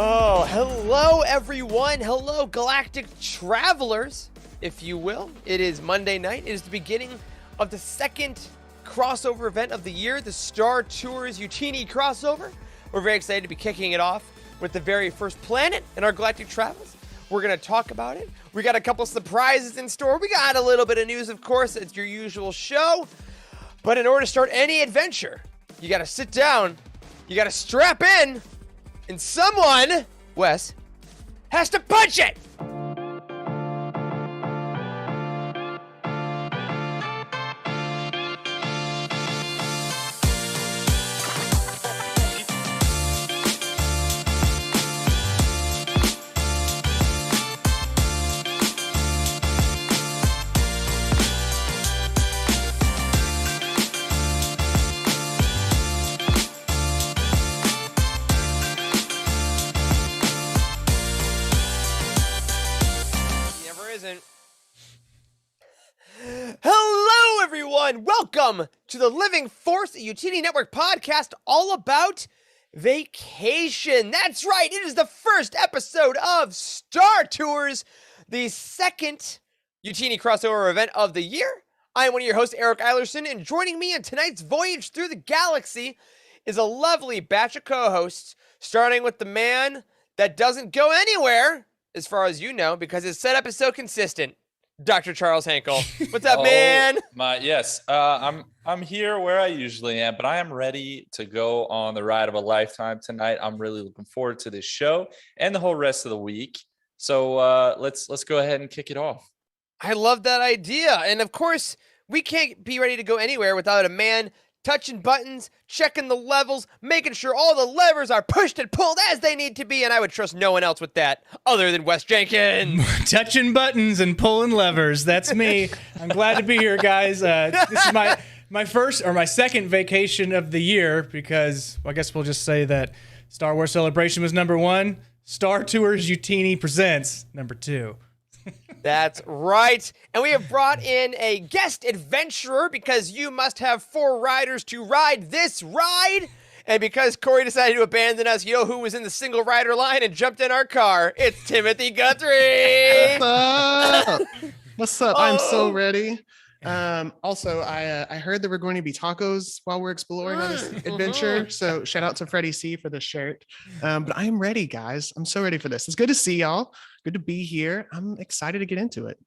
Oh, hello everyone. Hello galactic travelers, if you will. It is Monday night. It is the beginning of the second crossover event of the year, the Star Tours Youtini crossover. We're very excited to be kicking it off with the very first planet in our galactic travels. We're going to talk about it. We got a couple surprises in store. We got a little bit of news, of course. It's your usual show. But in order to start any adventure, you got to sit down, you got to strap in, and someone, Wes, has to punch it! Hello, everyone! Welcome to the Living Force Youtini Network podcast all about vacation. That's right, it is the first episode of Star Tours, the second Youtini crossover event of the year. I am one of your hosts, Eric Eilerson, and joining me on tonight's voyage through the galaxy is a lovely batch of co-hosts, starting with the man that doesn't go anywhere, as far as you know, because his setup is so consistent. Dr. Charles Hankel. What's up, man? I'm here where I usually am, but I am ready to go on the ride of a lifetime tonight. I'm really looking forward to this show and the whole rest of the week. So let's go ahead and kick it off. I love that idea. And of course, we can't be ready to go anywhere without a man touching buttons, checking the levels, making sure all the levers are pushed and pulled as they need to be, and I would trust no one else with that other than Wes Jenkins. Touching buttons and pulling levers. That's me. I'm glad to be here, guys. This is my first or my second vacation of the year because I guess we'll just say that Star Wars Celebration was number one. Star Tours Youtini presents number two. That's right. And we have brought in a guest adventurer because you must have 4 riders to ride this ride. And because Corey decided to abandon us, you know who was in the single rider line and jumped in our car? It's Timothy Guthrie. What's up? What's up? I'm so ready. Also, I heard there were going to be tacos while we're exploring on this adventure. So shout out to Freddie C for the shirt. But I am ready, guys. I'm so ready for this. It's good to see y'all. Good to be here. I'm excited to get into it.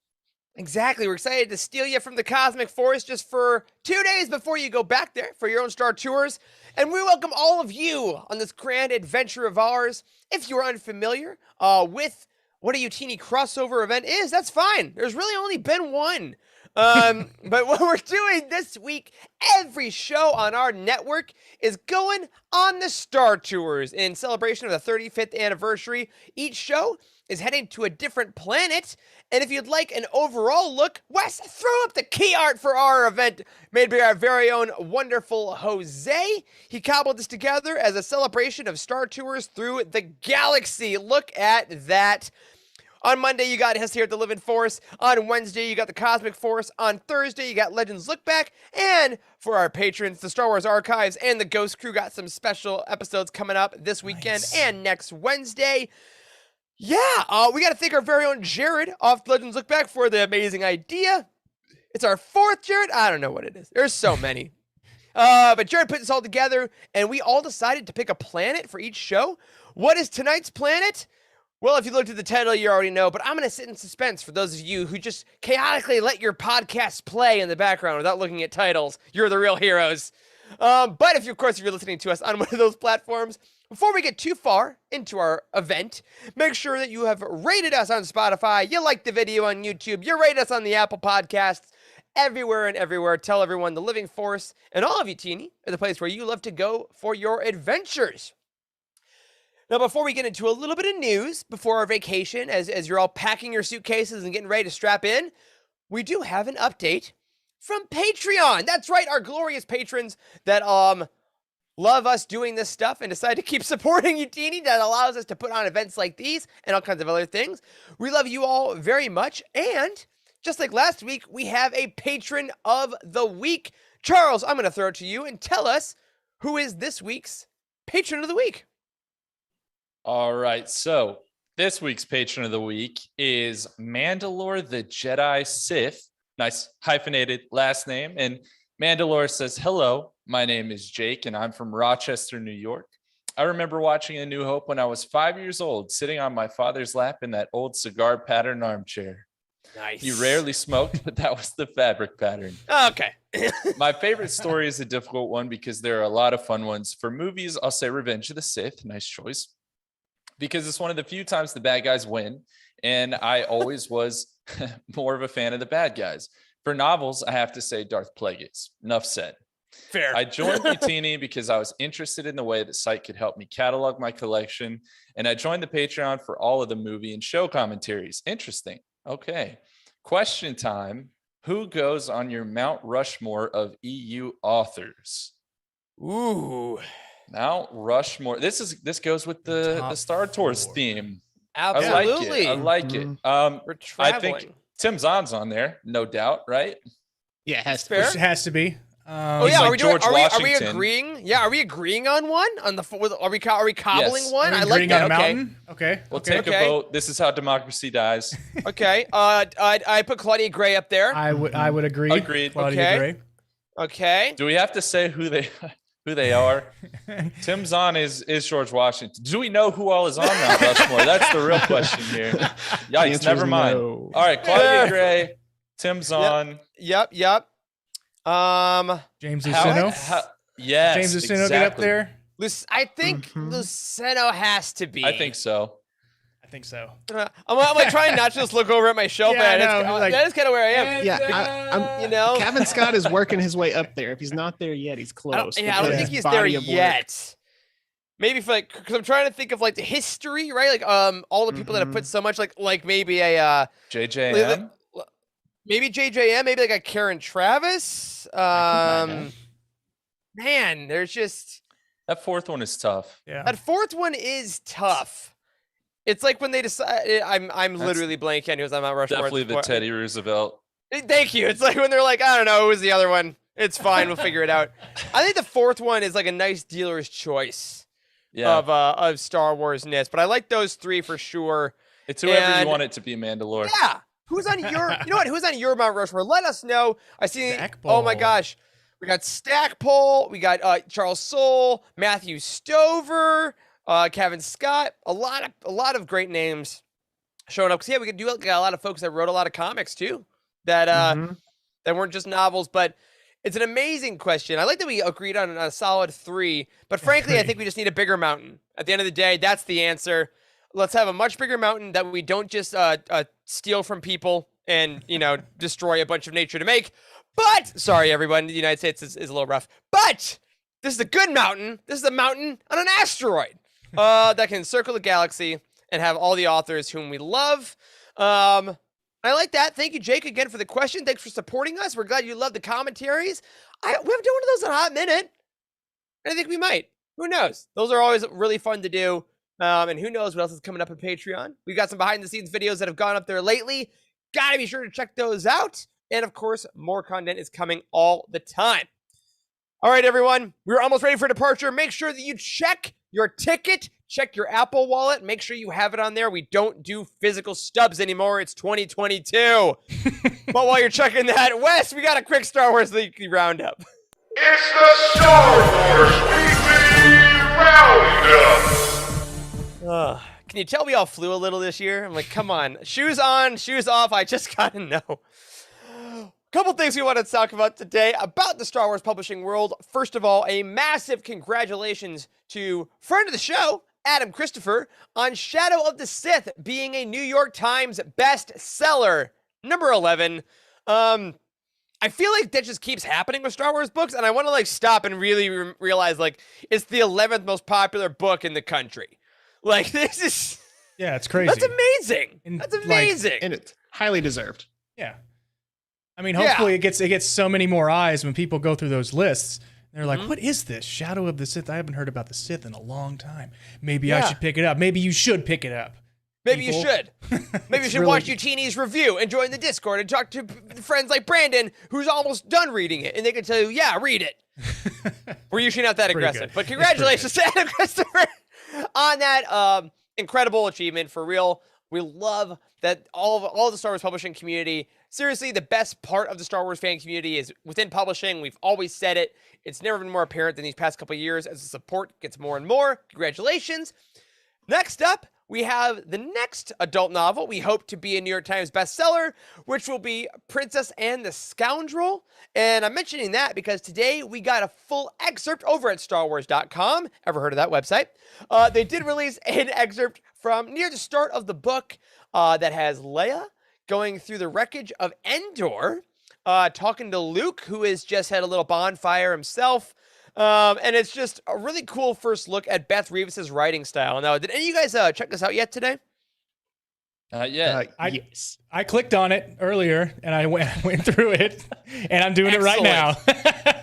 Exactly. We're excited to steal you from the cosmic forest just for 2 days before you go back there for your own Star Tours. And we welcome all of you on this grand adventure of ours. If you are unfamiliar with what a Youtini crossover event is, that's fine. There's really only been one. But what we're doing this week, every show on our network is going on the Star Tours in celebration of the 35th anniversary. Each show is heading to a different planet. And if you'd like an overall look, Wes, throw up the key art for our event made by our very own wonderful Jose. He cobbled this together as a celebration of Star Tours through the galaxy. Look at that. On Monday, you got us here at the Living Force. On Wednesday, you got the Cosmic Force. On Thursday, you got Legends Look Back. And for our patrons, the Star Wars Archives and the Ghost Crew got some special episodes coming up this weekend and next Wednesday. Yeah, we got to thank our very own Jared off Legends Look Back for the amazing idea. It's our 4th Jared. I don't know what it is. There's so many. But Jared put this all together, and we all decided to pick a planet for each show. What is tonight's planet? Well, if you looked at the title, you already know, but I'm going to sit in suspense for those of you who just chaotically let your podcasts play in the background without looking at titles. You're the real heroes. But if you're listening to us on one of those platforms, before we get too far into our event, make sure that you have rated us on Spotify, you liked the video on YouTube, you rate us on the Apple Podcasts, everywhere and everywhere. Tell everyone the Living Force and all of Youtini are the place where you love to go for your adventures. Now, before we get into a little bit of news before our vacation, as you're all packing your suitcases and getting ready to strap in, we do have an update from Patreon. That's right, our glorious patrons that love us doing this stuff and decide to keep supporting Youtini that allows us to put on events like these and all kinds of other things. We love you all very much. And just like last week, we have a patron of the week. Charles, I'm going to throw it to you and tell us who is this week's patron of the week. All right. So this week's patron of the week is Mandalore the Jedi Sith. Nice hyphenated last name. And Mandalore says, hello, my name is Jake, and I'm from Rochester, New York. I remember watching A New Hope when I was 5 years old, sitting on my father's lap in that old cigar pattern armchair. Nice. He rarely smoked, but that was the fabric pattern. Okay. My favorite story is a difficult one because there are a lot of fun ones. For movies, I'll say Revenge of the Sith. Nice choice. Because it's one of the few times the bad guys win. And I always was more of a fan of the bad guys. For novels, I have to say Darth Plagueis. Enough said. Fair. I joined Youtini because I was interested in the way the site could help me catalog my collection. And I joined the Patreon for all of the movie and show commentaries. Interesting. Okay. Question time. Who goes on your Mount Rushmore of EU authors? Ooh. Mount Rushmore. This goes with the Top Star Tours 4. theme. Absolutely. I like it. We're I traveling. think Tim Zahn's on there, no doubt, right? Yeah, it has to Fair. Which has to be. Oh He's yeah, like are we doing? George Are we Washington. agreeing? Yeah, are we agreeing on one? On the are we cobbling Yes. one? Are we I like agreeing that. on a Okay. mountain? Okay. We'll okay. take a vote. This is how democracy dies. Okay. I put Claudia Gray up there. I would agree. Agreed. Claudia Okay. Gray. Okay. Do we have to say who they are? Tim Zahn is George Washington. Do we know who all is on Mount Rushmore? That's the real question here. The Yikes, answer never is mind. no. All right, Claudia Gray, Tim Zahn. Yep. James How- Luceno. yes, James Luceno exactly. get up there. I think Luceno has to be. I think so. I think so. I'm like trying not to just look over at my shelf, Yeah, but I know, like- that is kind of where I am. Yeah, I'm. You know. Kevin Scott is working his way up there. If he's not there yet, he's I don't, close. yeah, I don't because think his he's there body of work- yet. Maybe for because I'm trying to think of like the history, right? Like all the people that have put so much, like maybe a JJM. maybe JJM, maybe like a Karen Travis. Man, there's just That fourth one is tough. Yeah. that fourth one is tough. It's like when they decide. I'm literally blanking on who's on Mount Rushmore. at Definitely this the point. Teddy Roosevelt. Thank you. It's like when they're like, I don't know, who was the other one? It's fine, we'll figure it out. I think the fourth one is like a nice dealer's choice Yeah, of Star Wars-ness, but I like those three for sure. it's whoever and- you want it to be, Mandalore. Yeah. Who's on your? You know what? Who's on your Mount Rushmore? Let us know. I see. Stackpole. Oh my gosh, we got Stackpole. We got Charles Soule, Matthew Stover, Kevin Scott. A lot of great names showing up. Cause yeah, we could do got a lot of folks that wrote a lot of comics too. That that weren't just novels, but it's an amazing question. I like that we agreed on a solid 3, but frankly, I think we just need a bigger mountain. At the end of the day, that's the answer. Let's have a much bigger mountain that we don't just steal from people and, destroy a bunch of nature to make. But, sorry, everyone, the United States is a little rough. But this is a good mountain. This is a mountain on an asteroid that can circle the galaxy and have all the authors whom we love. I like that. Thank you, Jake, again for the question. Thanks for supporting us. We're glad you love the commentaries. We haven't done one of those in a hot minute. I think we might. Who knows? Those are always really fun to do. And who knows what else is coming up on Patreon. We've got some behind-the-scenes videos that have gone up there lately. Gotta be sure to check those out. And, of course, more content is coming all the time. All right, everyone. We're almost ready for departure. Make sure that you check your ticket. Check your Apple Wallet. Make sure you have it on there. We don't do physical stubs anymore. It's 2022. But while you're checking that, Wes, we got a quick Star Wars Weekly Roundup. It's the Star Wars Weekly Roundup. Can you tell we all flew a little this year? I'm like, come on. Shoes on, shoes off. I just gotta know. Couple things we want to talk about today about the Star Wars publishing world. First of all, a massive congratulations to friend of the show, Adam Christopher, on Shadow of the Sith being a New York Times bestseller, number 11. I feel like that just keeps happening with Star Wars books, and I want to stop and really realize it's the 11th most popular book in the country. This is Yeah, it's crazy. that's amazing. And, That's amazing. and it's highly deserved. Yeah. I mean, hopefully it gets so many more eyes when people go through those lists. They're like, what is this? Shadow of the Sith? I haven't heard about the Sith in a long time. Maybe I Yeah. should pick it up. Maybe you should pick it up. Maybe you people. should. Maybe you It's should watch Youtini's review and join the Discord and talk to friends like Brandon, who's almost done reading it, and they can tell you, yeah, read it. We're usually not that Pretty aggressive, good. but congratulations to Adam Christopher on that incredible achievement. For real, we love that all the Star Wars publishing community. Seriously, the best part of the Star Wars fan community is within publishing. We've always said it. It's never been more apparent than these past couple of years as the support gets more and more. Congratulations. Next up, we have the next adult novel we hope to be a New York Times bestseller, which will be Princess and the Scoundrel. And I'm mentioning that because today we got a full excerpt over at StarWars.com. Ever heard of that website? They did release an excerpt from near the start of the book that has Leia going through the wreckage of Endor, talking to Luke, who has just had a little bonfire himself. And it's just a really cool first look at Beth Revis's writing style. Now, did any of you guys check this out yet today? Yeah. Yes. I clicked on it earlier and I went through it, and I'm doing it right now.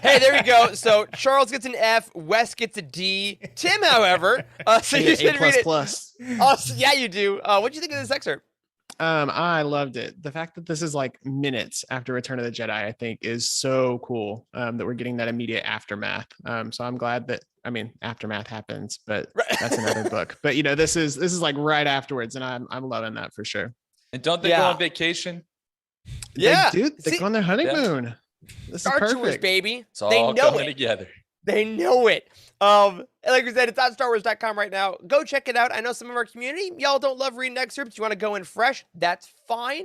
Hey, there we go. So Charles gets an F, Wes gets a D. Tim, however, so you should read it. Oh, yeah, you do. What do you think of this excerpt? I loved it. The fact that this is like minutes after Return of the Jedi, I think, is so cool. That we're getting that immediate aftermath. So I'm glad that, I mean, aftermath happens, but that's another book. But you know, this is like right afterwards, and I'm loving that for sure. And don't they go on vacation? Yeah, they go on their honeymoon. This Star is Tours, perfect. baby. It's all They know coming it. together. They know it. Like we said, it's on StarWars.com right now. Go check it out. I know some of our community, y'all don't love reading excerpts. You want to go in fresh, that's fine.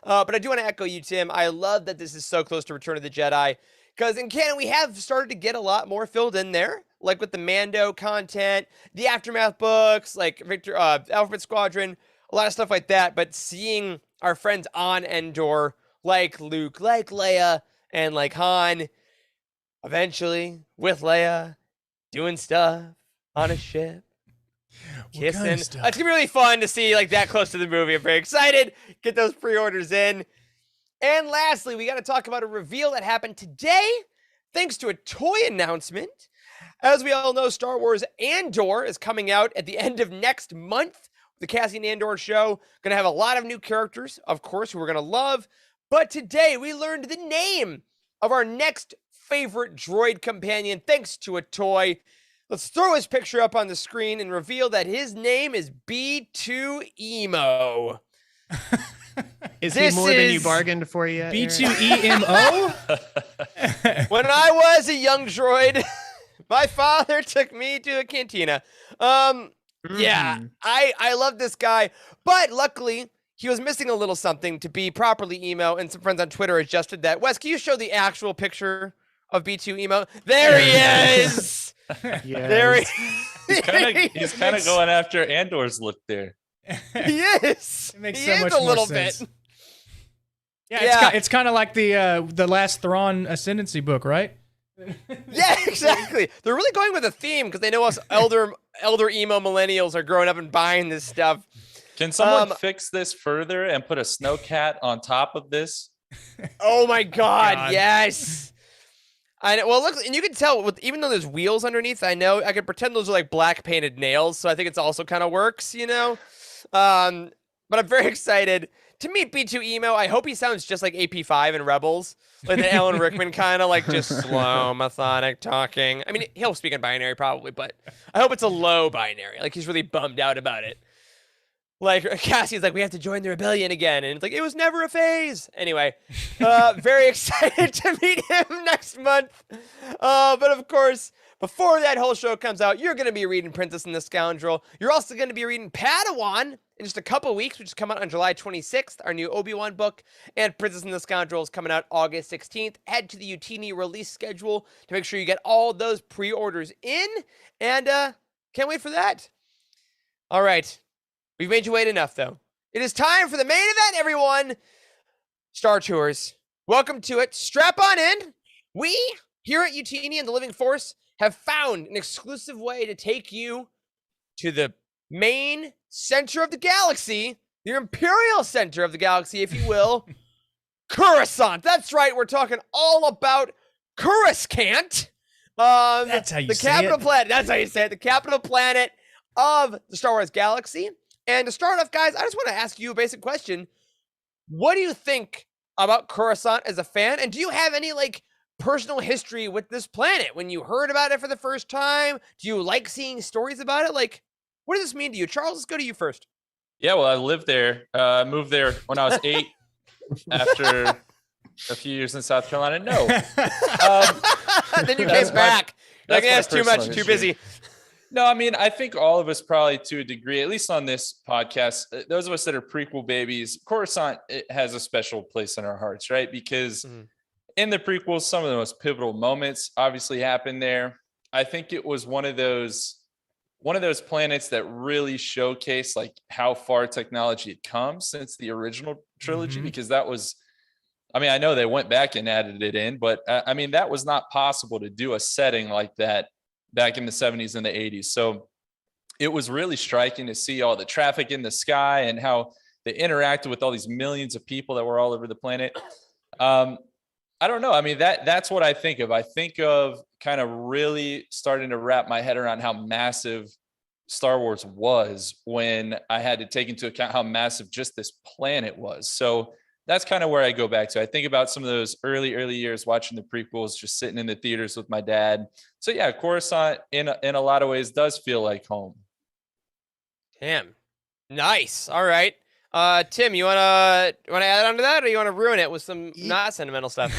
But I do want to echo you, Tim. I love that this is so close to Return of the Jedi. Because in canon, we have started to get a lot more filled in there. Like with the Mando content, the Aftermath books, like Alphabet Squadron, a lot of stuff like that. But seeing our friends on Endor, like Luke, like Leia, and like Han, eventually, with Leia, doing stuff on a ship, kissing. Kind of stuff? It's gonna be really fun to see like that close to the movie. I'm very excited. Get those pre-orders in. And lastly, we got to talk about a reveal that happened today, thanks to a toy announcement. As we all know, Star Wars Andor is coming out at the end of next month. The Cassian Andor show gonna have a lot of new characters, of course, who we're gonna love. But today we learned the name of our next favorite droid companion thanks to a toy. Let's throw his picture up on the screen and reveal that his name is B2 Emo. Is he more than you bargained for yet? B2EMO? When I was a young droid, my father took me to a cantina. Yeah, I love this guy, but luckily he was missing a little something to be properly emo, and some friends on Twitter adjusted that. Wes, can you show the actual picture of B2 emo? There he is. Yes. There he He's kind of going after Andor's look there. He is. It makes He so is much a more little sense. bit. Yeah, it's kind of like the last Thrawn Ascendancy book, right? Yeah, exactly. They're really going with a theme because they know us elder emo millennials are growing up and buying this stuff. Can someone fix this further and put a snow cat on top of this? Oh my God. Yes. I know. Well, look, and you can tell with even though there's wheels underneath. I know I can pretend those are like black painted nails, so I think it's also kind of works, you know. But I'm very excited to meet B2 Emo. I hope he sounds just like AP5 in Rebels, like the Alan Rickman kind of like just slow, methodic talking. I mean, he'll speak in binary probably, but I hope it's a low binary. Like he's really bummed out about it. Like Cassie's like, we have to join the rebellion again, and it's like it was never a phase. Anyway, very excited to meet him next month. But of course, before that whole show comes out, you're going to be reading Princess and the Scoundrel. You're also going to be reading Padawan in just a couple weeks, which is coming out on July 26th, our new Obi-Wan book. And Princess and the Scoundrel is coming out August 16th. Head to the Youtini release schedule to make sure you get all those pre-orders in. And can't wait for that. All right. We've made you wait enough, though. It is time for the main event, everyone. Star Tours. Welcome to it. Strap on in. We, here at Youtini and the Living Force, have found an exclusive way to take you to the main center of the galaxy, the Imperial center of the galaxy, if you will, Coruscant. That's right. We're talking all about Coruscant. That's how you the say capital it. planet. That's how you say it. The capital planet of the Star Wars galaxy. And to start off, guys, I just want to ask you a basic question. What do you think about Coruscant as a fan? And do you have any, like, personal history with this planet? When you heard about it for the first time, do you like seeing stories about it? Like, What does this mean to you? Charles, let's go to you first. Yeah, well, I lived there. Moved there when I was 8 after a few years in South Carolina. No. Then you came back. Like, that's my it's too much, personal too history. busy. No, I mean, I think all of us probably to a degree, at least on this podcast, those of us that are prequel babies, Coruscant, it has a special place in our hearts, right? Because in the prequels, some of the most pivotal moments obviously happened there. I think it was one of those planets that really showcased like how far technology had come since the original trilogy, because that was, I mean, I know they went back and added it in, but I mean, that was not possible to do a setting like that back in the 70s and the 80s. So it was really striking to see all the traffic in the sky and how they interacted with all these millions of people that were all over the planet. I don't know. I mean, that's what I think of. I think of kind of really starting to wrap my head around how massive Star Wars was when I had to take into account how massive just this planet was. So that's kind of where I go back to. I think about some of those early years watching the prequels, just sitting in the theaters with my dad. So yeah, Coruscant in a lot of ways does feel like home. Damn. Nice. All right. Tim, you wanna add on to that, or you wanna ruin it with some not sentimental stuff?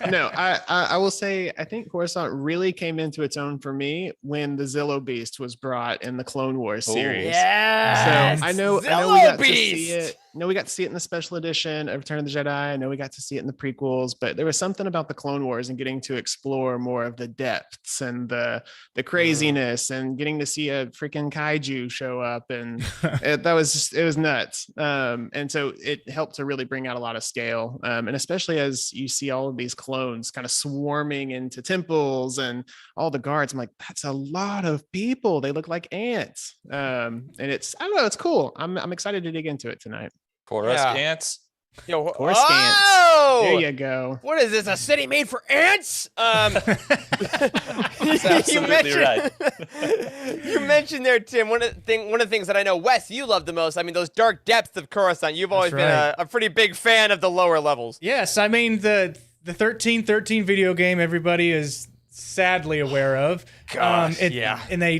No, I will say I think Coruscant really came into its own for me when the Zillo Beast was brought in the Clone Wars series. Yeah. So I know we got to see it. No, we got to see it in the special edition of Return of the Jedi. I know we got to see it in the prequels, but there was something about the Clone Wars and getting to explore more of the depths and the craziness and getting to see a freaking kaiju show up, and it was nuts. And so it helped to really bring out a lot of scale, and especially as you see all of these clones kind of swarming into temples and all the guards. I'm like, that's a lot of people. They look like ants, and it's, I don't know, it's cool. I'm excited to dig into it tonight. Coruscants. Yo, Coruscants. oh! There you go. What is this? A city made for ants? That's absolutely right. You mentioned there, Tim. One of the things that I know, Wes, you love the most. I mean, those dark depths of Coruscant. You've always been a pretty big fan of the lower levels. Yes, I mean the 1313 video game everybody is sadly aware of. Gosh, yeah. And they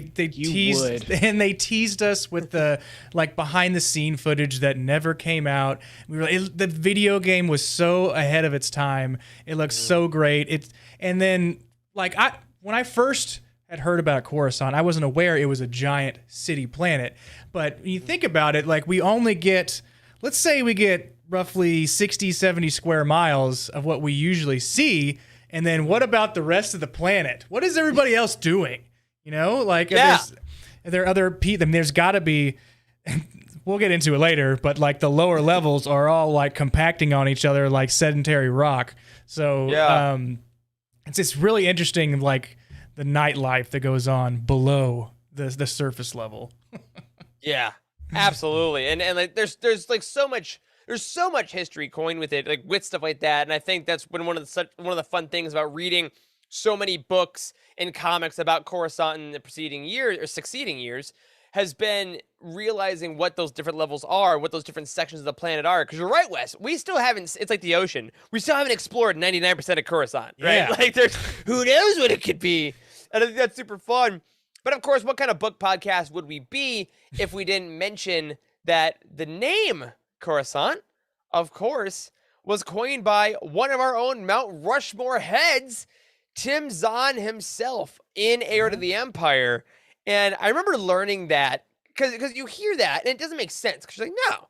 teased us with the like behind the scene footage that never came out. The video game was so ahead of its time. It looks so great. And then like when I first had heard about Coruscant, I wasn't aware it was a giant city planet. But when you think about it, like we only get, let's say we get roughly 60, 70 square miles of what we usually see. And then what about the rest of the planet? What is everybody else doing? You know, like are there other people? There's got to be. We'll get into it later, but like the lower levels are all like compacting on each other like sedentary rock. So it's really interesting, like the nightlife that goes on below the surface level. Yeah, absolutely. And like there's like so much. There's so much history coined with it, like with stuff like that, and I think that's been one of the fun things about reading so many books and comics about Coruscant in the preceding years or succeeding years, has been realizing what those different levels are, what those different sections of the planet are. Because you're right, Wes, we still haven't. It's like the ocean. We still haven't explored 99% of Coruscant, right? Yeah. Like there's who knows what it could be, and I think that's super fun. But of course, what kind of book podcast would we be if we didn't mention that the name Coruscant, of course, was coined by one of our own Mount Rushmore heads, Tim Zahn himself, in Heir to the Empire. And I remember learning that, because you hear that, and it doesn't make sense, because you're like, no,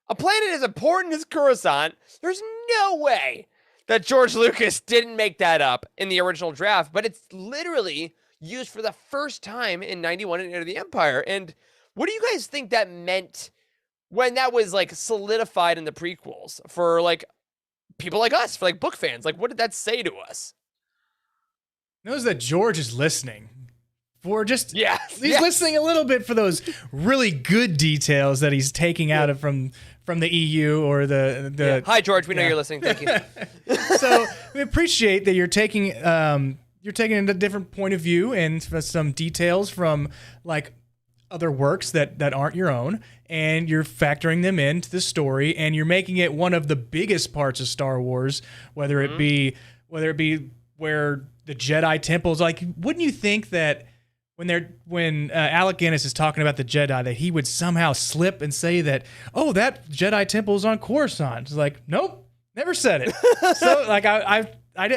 a planet as important as Coruscant, there's no way that George Lucas didn't make that up in the original draft, but it's literally used for the first time in 91 in Heir to the Empire. And what do you guys think that meant when that was like solidified in the prequels for like people like us, for like book fans? Like, what did that say to us? Knows that George is listening. For just he's listening a little bit for those really good details that he's taking out of from the EU or the Hi George, we know you're listening. Thank you. So we appreciate that you're taking a different point of view and some details from like other works that aren't your own, and you're factoring them into the story, and you're making it one of the biggest parts of Star Wars, whether it be where the Jedi temples. Like, wouldn't you think that when Alec Guinness is talking about the Jedi, that he would somehow slip and say that, oh, that Jedi temple is on Coruscant. It's like, nope, never said it. So like I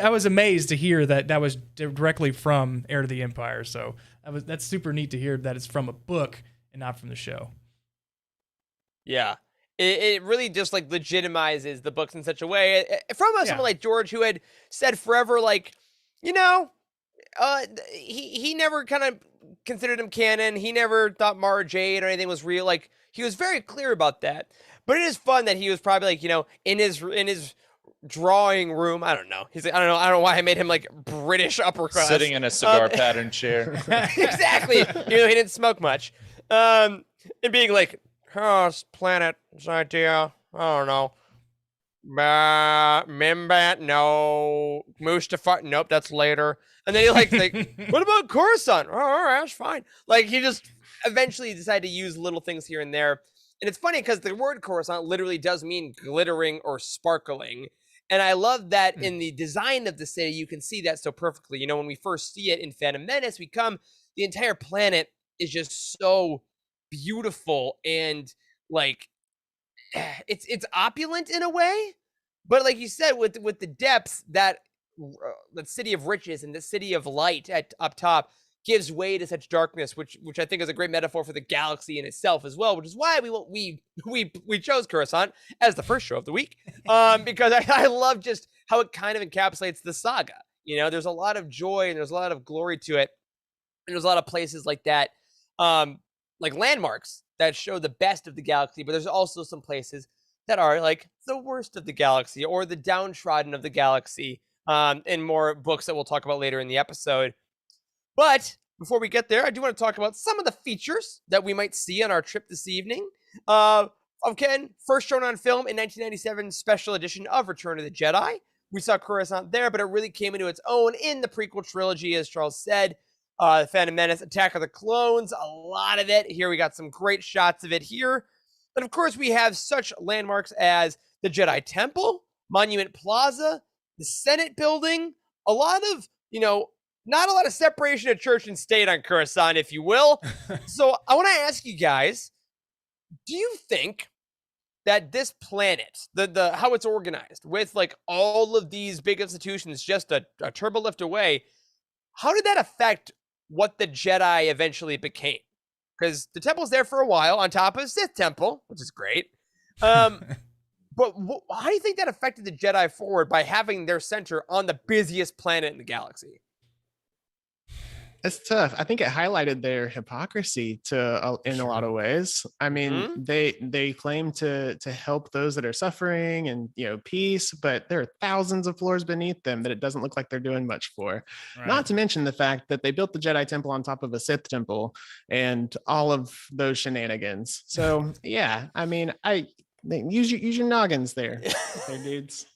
was amazed to hear that was directly from Heir to the Empire. So that's super neat to hear that it's from a book and not from the show. Yeah. It really just like legitimizes the books in such a way from someone like George, who had said forever, like, he never kind of considered him canon. He never thought Mara Jade or anything was real. Like, he was very clear about that. But it is fun that he was probably like, in his drawing room. I don't know. He's like, I don't know why I made him like British upper class, sitting in a cigar pattern chair. Exactly. Even though he didn't smoke much. And being like, oh, this planet, this idea, I don't know. Mimbat, no. Mustafar, nope, that's later. And then he like, what about Coruscant? Oh, all right, that's fine. Like, he just eventually decided to use little things here and there. And it's funny because the word Coruscant literally does mean glittering or sparkling. And I love that in the design of the city, you can see that so perfectly. When we first see it in Phantom Menace, the entire planet is just so beautiful and like it's opulent in a way, but like you said, with the depths, that the city of riches and the city of light up top gives way to such darkness, which I think is a great metaphor for the galaxy in itself as well, which is why we chose Coruscant as the first show of the week, because I love just how it kind of encapsulates the saga. There's a lot of joy and there's a lot of glory to it, and there's a lot of places like that, like landmarks that show the best of the galaxy, but there's also some places that are like the worst of the galaxy or the downtrodden of the galaxy, in more books that we'll talk about later in the episode. But before we get there, I do want to talk about some of the features that we might see on our trip this evening. Again, first shown on film in 1997 special edition of Return of the Jedi. We saw Coruscant there, but it really came into its own in the prequel trilogy, as Charles said. Phantom Menace, Attack of the Clones, a lot of it. Here we got some great shots of it here. But of course, we have such landmarks as the Jedi Temple, Monument Plaza, the Senate Building, a lot of, not a lot of separation of church and state on Coruscant, if you will. So I want to ask you guys, do you think that this planet, the how it's organized with like all of these big institutions just a turbo lift away, how did that affect what the Jedi eventually became? Because the temple's there for a while on top of Sith Temple, which is great. But how do you think that affected the Jedi forward by having their center on the busiest planet in the galaxy? It's tough. I think it highlighted their hypocrisy in a lot of ways. I mean, they claim to help those that are suffering and peace, but there are thousands of floors beneath them that it doesn't look like they're doing much for. Right. Not to mention the fact that they built the Jedi Temple on top of a Sith Temple and all of those shenanigans. So yeah, I mean, use your noggins there, dudes.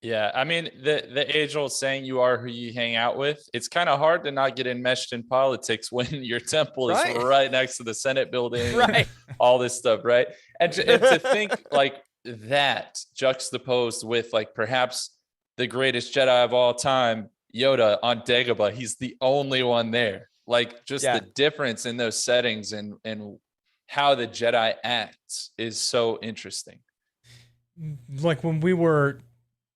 Yeah, I mean, the age-old saying, you are who you hang out with. It's kind of hard to not get enmeshed in politics when your temple is right next to the Senate building, right? All this stuff, right? And to think like that juxtaposed with like perhaps the greatest Jedi of all time, Yoda on Dagobah, he's the only one there. Like just the difference in those settings and how the Jedi acts is so interesting. Like when we were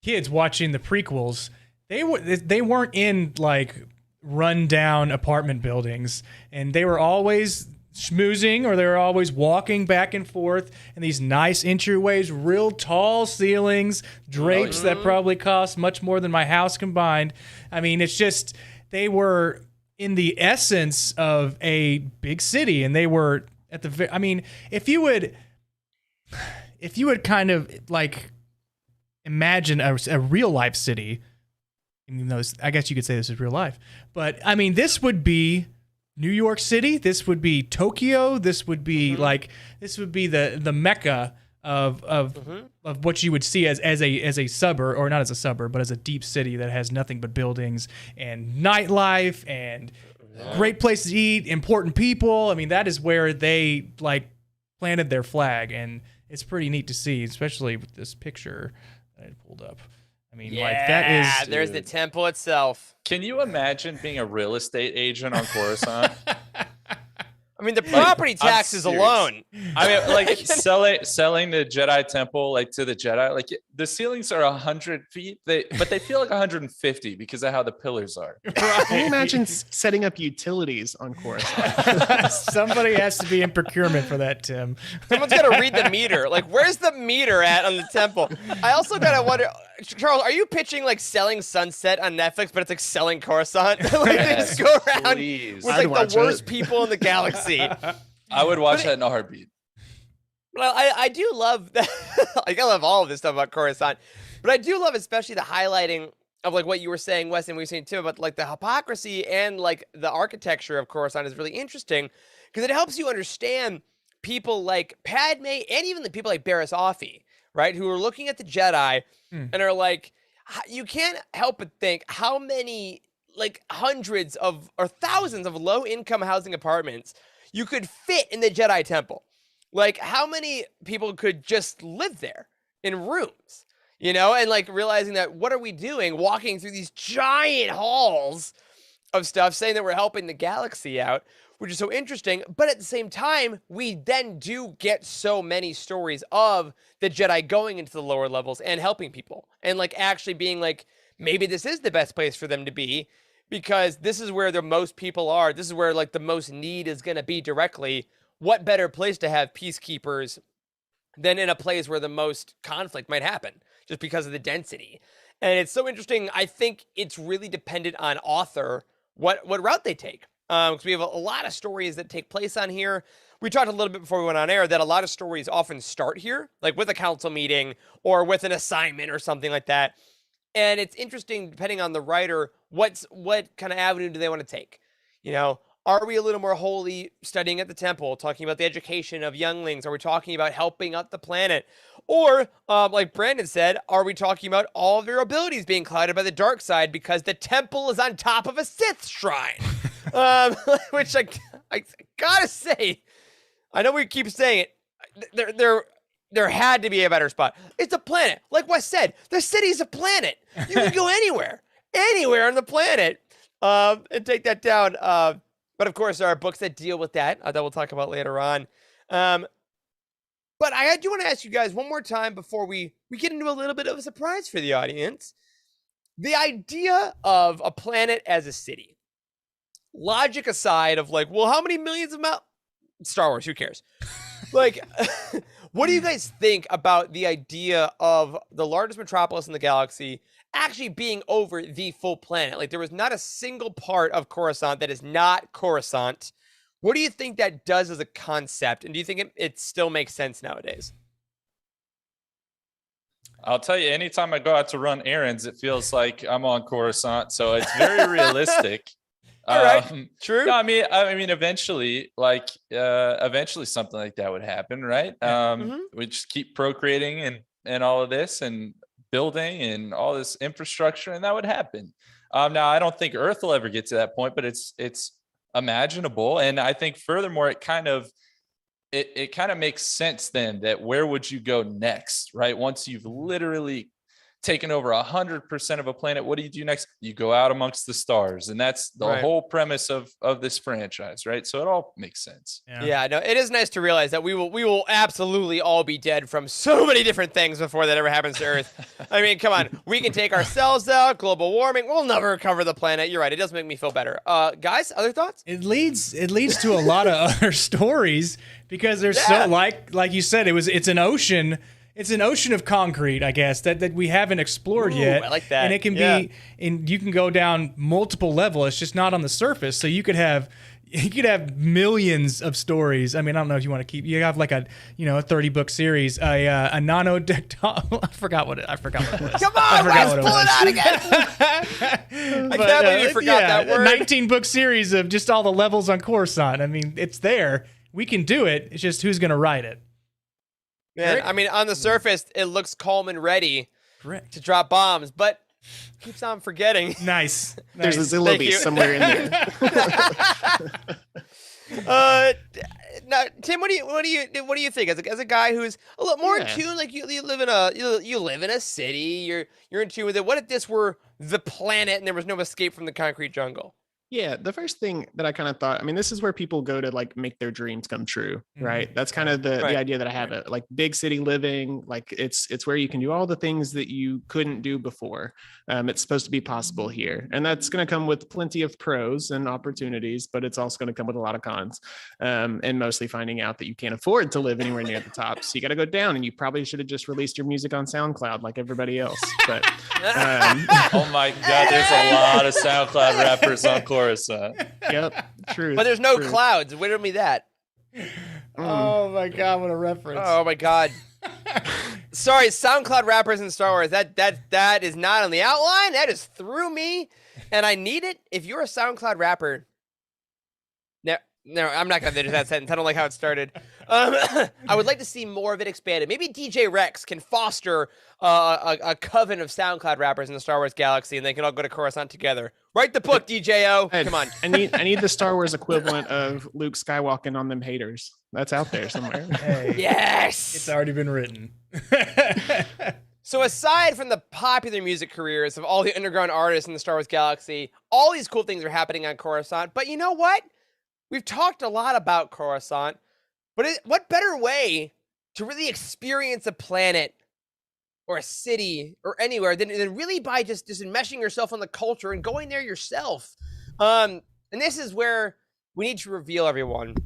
kids watching the prequels, they weren't in like run-down apartment buildings, and they were always schmoozing, or they were always walking back and forth in these nice entryways, real tall ceilings, drapes that probably cost much more than my house combined. I mean, it's just they were in the essence of a big city, and they were at the. I mean, if you would kind of like imagine a real life city, even though I guess you could say this is real life, but I mean, this would be New York City, this would be Tokyo, this would be this would be the mecca of what you would see as a suburb, or not as a suburb, but as a deep city that has nothing but buildings and nightlife and great places to eat, important people. I mean, that is where they like planted their flag, and it's pretty neat to see, especially with this picture I pulled up. I mean, like that is. there's the temple itself. Can you imagine being a real estate agent on Coruscant? I mean, the property taxes serious. alone. I mean, like selling the Jedi Temple, like to the Jedi, like the ceilings are 100 feet, but they feel like 150 because of how the pillars are. Can you imagine setting up utilities on Coruscant? Somebody has to be in procurement for that, Tim. Someone's got to read the meter. Like, where's the meter at on the temple? I also gotta wonder, Charles, are you pitching like selling Sunset on Netflix, but it's like selling Coruscant? Like they just go around please. with I'd like the watch worst it. people in the galaxy. I would watch that in a heartbeat. Well, I do love that. Like, I love all of this stuff about Coruscant, but I do love especially the highlighting of like what you were saying, Wes, and we were saying too about like the hypocrisy and like the architecture of Coruscant is really interesting because it helps you understand people like Padme and even the people like Barriss Offee, right, who are looking at the Jedi and are like, you can't help but think how many like hundreds of or thousands of low-income housing apartments you could fit in the Jedi Temple. Like, how many people could just live there in rooms, you know? And like realizing that what are we doing walking through these giant halls of stuff saying that we're helping the galaxy out, which is so interesting. But at the same time, we then do get so many stories of the Jedi going into the lower levels and helping people and like actually being like, maybe this is the best place for them to be because this is where the most people are. This is where like the most need is going to be directly. What better place to have peacekeepers than in a place where the most conflict might happen just because of the density? And it's so interesting. I think it's really dependent on author, what route they take. Because we have a lot of stories that take place on here. We talked a little bit before we went on air that a lot of stories often start here, like with a council meeting or with an assignment or something like that. And it's interesting, depending on the writer, what kind of avenue do they want to take? You know, are we a little more wholly studying at the temple, talking about the education of younglings? Are we talking about helping out the planet? Or, like Brandon said, are we talking about all of their abilities being clouded by the dark side because the temple is on top of a Sith shrine? Which I gotta say, I know we keep saying it, there had to be a better spot. It's a planet. Like Wes said, the city's a planet. You can go anywhere on the planet, and take that down. But of course, there are books that deal with that we'll talk about later on. But I do want to ask you guys one more time before we get into a little bit of a surprise for the audience. The idea of a planet as a city. Logic aside of like, well, how many millions of miles? Star Wars, who cares? Like, what do you guys think about the idea of the largest metropolis in the galaxy actually being over the full planet? Like, there was not a single part of Coruscant that is not Coruscant. What do you think that does as a concept? And do you think it still makes sense nowadays? I'll tell you, anytime I go out to run errands, it feels like I'm on Coruscant. So it's very realistic. All right. True. No, I mean, eventually, eventually something like that would happen, right? We just keep procreating and all of this and building and all this infrastructure, and that would happen. Now, I don't think Earth will ever get to that point, but it's imaginable, and I think furthermore, it kind of makes sense then that where would you go next, right? Once you've literally taken over 100% of a planet, what do you do next? You go out amongst the stars, and that's the whole premise of this franchise, right? So it all makes sense. Yeah, no, it is nice to realize that we will absolutely all be dead from so many different things before that ever happens to Earth. I mean, come on, we can take ourselves out, global warming, we'll never recover the planet. You're right, it does make me feel better. Guys, other thoughts? It leads to a lot of other stories because there's so like you said, it's an ocean. It's an ocean of concrete, I guess, that we haven't explored yet. I like that. And it can be, and you can go down multiple levels. It's just not on the surface. So you could have millions of stories. I mean, I don't know if you want to keep. You have like a 30-book series, a nanodectol. I forgot what it was. Come on, Wes, pull it out again. I can't believe you forgot that word. A 19-book series of just all the levels on Coruscant. I mean, it's there. We can do it. It's just who's going to write it. Man, I mean, on the surface, it looks calm and ready Correct. to drop bombs, but keeps on forgetting. Nice. There's a Zillow somewhere in there. now, Tim, what do you think as a guy who's a little more in Yeah. tune? Like you live in a city. You're in tune with it. What if this were the planet and there was no escape from the concrete jungle? Yeah, the first thing that I kind of thought, I mean, this is where people go to like make their dreams come true, right? That's kind of the Right. idea that I have it, like big city living, like it's where you can do all the things that you couldn't do before. It's supposed to be possible here, and that's going to come with plenty of pros and opportunities, but it's also going to come with a lot of cons, and mostly finding out that you can't afford to live anywhere near the top, so you got to go down, and you probably should have just released your music on SoundCloud like everybody else. But Oh my God, there's a lot of SoundCloud rappers on Coruscant. yep, true. But there's no true. clouds. Riddle me that. Oh my God, what a reference. Oh my God. Sorry, SoundCloud rappers in Star Wars. That is not on the outline. That is through me, and I need it. If you're a SoundCloud rapper, no, I'm not gonna finish that sentence. I don't like how it started. I would like to see more of it expanded. Maybe DJ Rex can foster a coven of SoundCloud rappers in the Star Wars galaxy, and they can all go to Coruscant together. Write the book, DJO. Come on. I need the Star Wars equivalent of Luke Skywalking on them haters. That's out there somewhere. Hey, Yes. it's already been written. So aside from the popular music careers of all the underground artists in the Star Wars galaxy, all these cool things are happening on Coruscant. But you know what? We've talked a lot about Coruscant, but what better way to really experience a planet or a city or anywhere than really by just enmeshing yourself on the culture and going there yourself? And this is where we need to reveal, everyone,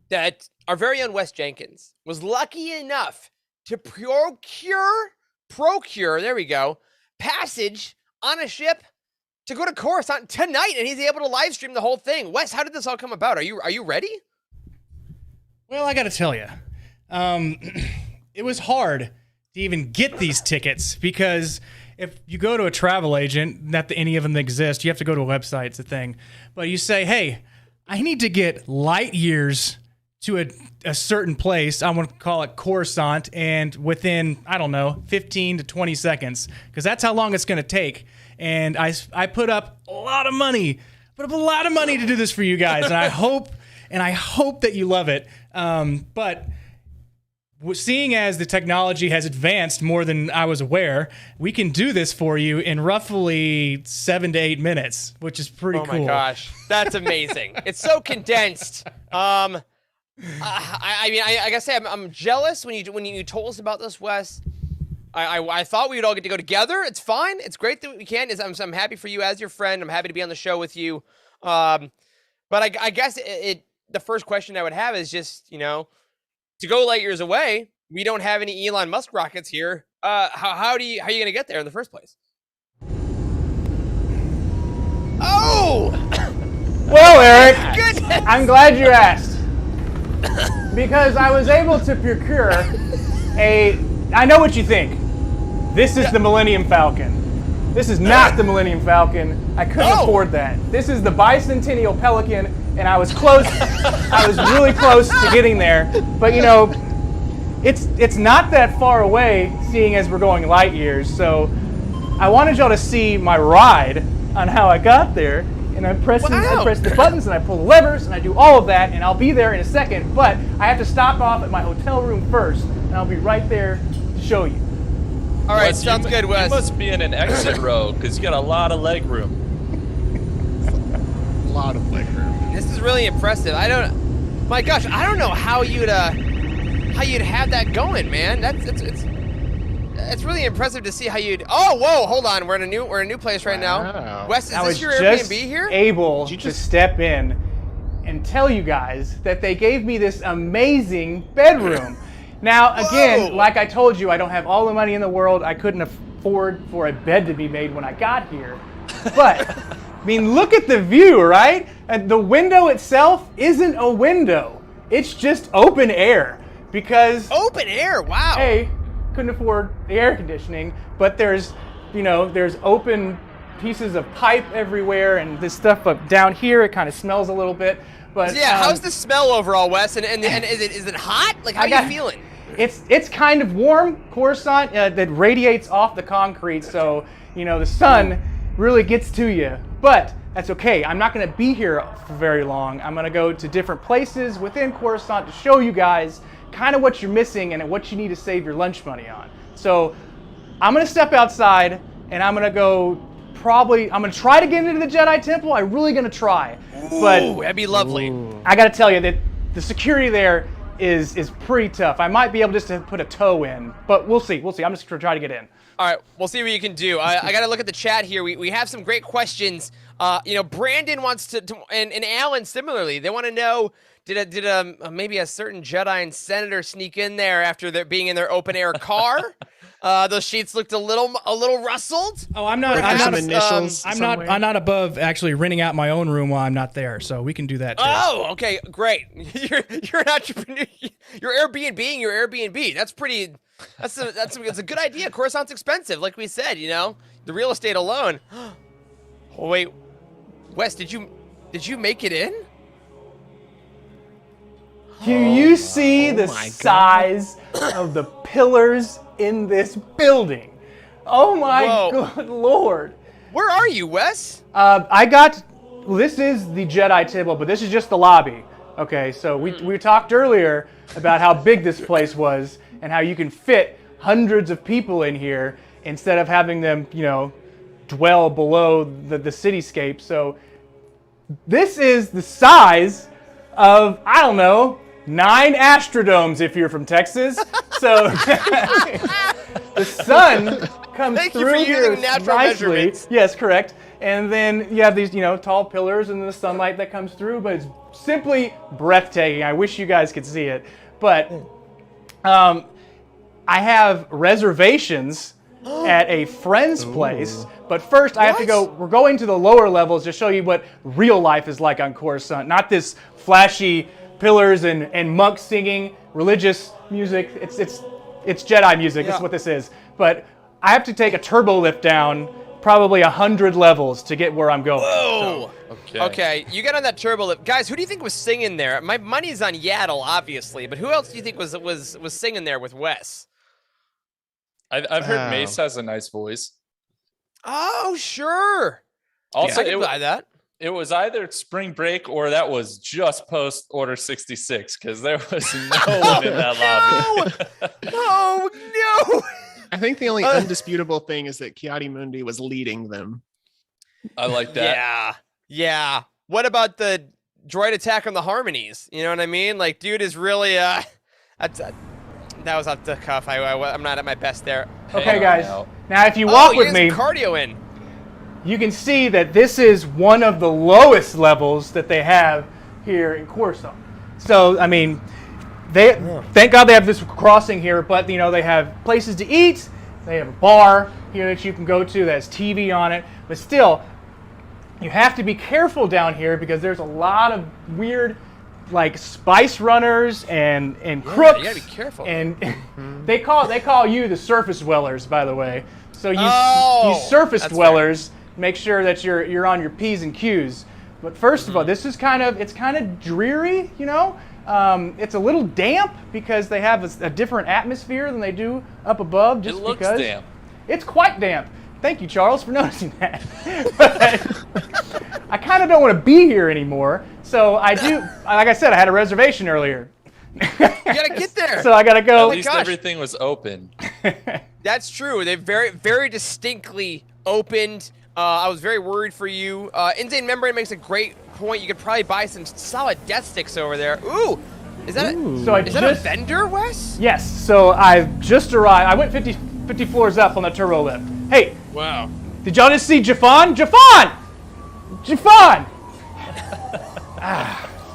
that our very own Wes Jenkins was lucky enough to procure, there we go, passage on a ship to go to Coruscant tonight, and he's able to live stream the whole thing. Wes, how did this all come about? Are you ready? Well, I got to tell you, it was hard to even get these tickets because if you go to a travel agent, not that any of them exist, you have to go to a website, it's a thing. But you say, hey, I need to get light years to a certain place. I want to call it Coruscant, and within, I don't know, 15 to 20 seconds, because that's how long it's going to take. And I put up a lot of money, to do this for you guys, and I hope that you love it. But seeing as the technology has advanced more than I was aware, we can do this for you in roughly 7 to 8 minutes, which is pretty cool. Oh my gosh, that's amazing. It's so condensed. I mean, I gotta say, I'm jealous when you told us about this, Wes. I thought we would all get to go together. It's fine. It's great that we can. I'm happy for you as your friend. I'm happy to be on the show with you. But I guess the first question I would have is just, to go light years away, we don't have any Elon Musk rockets here. How are you going to get there in the first place? Oh! Well, Eric, Goodness! I'm glad you asked. Because I was able to procure I know what you think. This is the Millennium Falcon. This is not the Millennium Falcon. I couldn't afford that. This is the Bicentennial Pelican, and I was close. I was really close to getting there. But it's not that far away, seeing as we're going light years. So I wanted y'all to see my ride on how I got there. And I press the buttons and I pull the levers and I do all of that, and I'll be there in a second. But I have to stop off at my hotel room first, and I'll be right there to show you. All right, Wes, sounds good, Wes. You must be in an exit row because you got a lot of leg room. A lot of leg room. This is really impressive. I don't know how you'd have that going, man. It's really impressive to see how you'd. Oh, whoa, hold on. We're in a new place right now. Wow. Wes, is I this was your just Airbnb here? able to step in and tell you guys that they gave me this amazing bedroom. Now, again, Whoa. like I told you, I don't have all the money in the world. I couldn't afford for a bed to be made when I got here. But, I mean, look at the view, right? And the window itself isn't a window. It's just open air. Because, Open air, wow. A, couldn't afford the air conditioning, but there's open pieces of pipe everywhere, and this stuff up down here, it kind of smells a little bit. But Yeah, how's the smell overall, Wes? And is it hot? Like, how are you feeling? It's kind of warm, Coruscant, that radiates off the concrete, so the sun really gets to you. But That's okay. I'm not going to be here for very long. I'm going to go to different places within Coruscant to show you guys kind of what you're missing and what you need to save your lunch money on. So I'm going to step outside and I'm going to go I'm going to try to get into the Jedi Temple. I'm really going to try. But that'd be lovely. I got to tell you that the security there is pretty tough. I might be able just to put a toe in, but we'll see. We'll see. I'm just going to try to get in. All right, we'll see what you can do. I got to look at the chat here. We have some great questions. Brandon wants to and Alan similarly. They want to know, did maybe a certain Jedi and Senator sneak in there after being in their open air car? Those sheets looked a little rustled. Oh, I'm not above actually renting out my own room while I'm not there, so we can do that too. Oh, okay, great. You're an entrepreneur. You're Airbnb-ing your Airbnb. That's pretty. That's a good idea. Coruscant's expensive, like we said. The real estate alone. Oh wait, Wes, did you make it in? Do you see the size of the pillars in this building? Oh my good lord. Where are you, Wes? This is the Jedi Temple, but this is just the lobby. Okay, so we talked earlier about how big this place was and how you can fit hundreds of people in here instead of having them, dwell below the cityscape. So this is the size of, 9 Astrodomes if you're from Texas. So the sun comes through here nicely. Yes, correct. And then you have these, tall pillars and the sunlight that comes through, but it's simply breathtaking. I wish you guys could see it. But I have reservations at a friend's place. But first, I have to go. We're going to the lower levels to show you what real life is like on Coruscant. Not this flashy pillars and monks singing religious music. It's Jedi music. That's what this is. But I have to take a turbo lift down probably 100 levels to get where I'm going. Whoa! So. Okay, you got on that turbo lift. Guys, who do you think was singing there? My money's on Yaddle, obviously, but who else do you think was singing there with Wes? I've heard Mace has a nice voice. Oh, sure. Also, I can buy that. It was either spring break or that was just post Order 66 because there was no one in that lobby. Oh, no. I think the only undisputable thing is that Kiadi Mundi was leading them. I like that. Yeah. What about the droid attack on the Harmonies? You know what I mean? Like, dude is really, that was off the cuff. I'm not at my best there. Okay, guys. Now, if you walk with me, cardio in. You can see that this is one of the lowest levels that they have here in Coruscant. So, thank God they have this crossing here, but, they have places to eat. They have a bar here that you can go to that has TV on it. But still, you have to be careful down here because there's a lot of weird, spice runners and crooks. You gotta be careful. And they call you the surface dwellers, by the way. So you surface dwellers. Make sure that you're on your P's and Q's. But first of all, this is kind of dreary, It's a little damp because they have a different atmosphere than they do up above. Just it looks because damp. It's quite damp. Thank you, Charles, for noticing that. But I kind of don't want to be here anymore. So I do. Like I said, I had a reservation earlier. You gotta get there. So I gotta go. At least everything was open. That's true. They very, very distinctly opened. I was very worried for you. Insane Membrane makes a great point. You could probably buy some solid death sticks over there. Ooh! Is that a vendor, Wes? Yes. So I've just arrived. I went 50 floors up on the turbo lift. Hey! Wow. Did y'all just see Jafan? Jafan!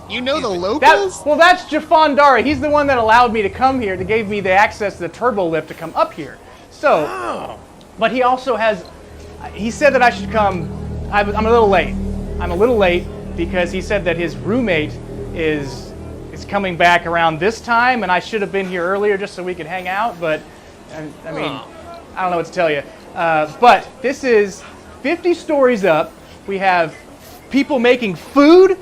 You know the locals? That's Jafan Dara. He's the one that allowed me to come here, that gave me the access to the turbo lift to come up here. So, but he also has... He said that I should come. I'm a little late. I'm a little late because he said that his roommate is coming back around this time, and I should have been here earlier just so we could hang out. But I don't know what to tell you. But this is 50 stories up. We have people making food,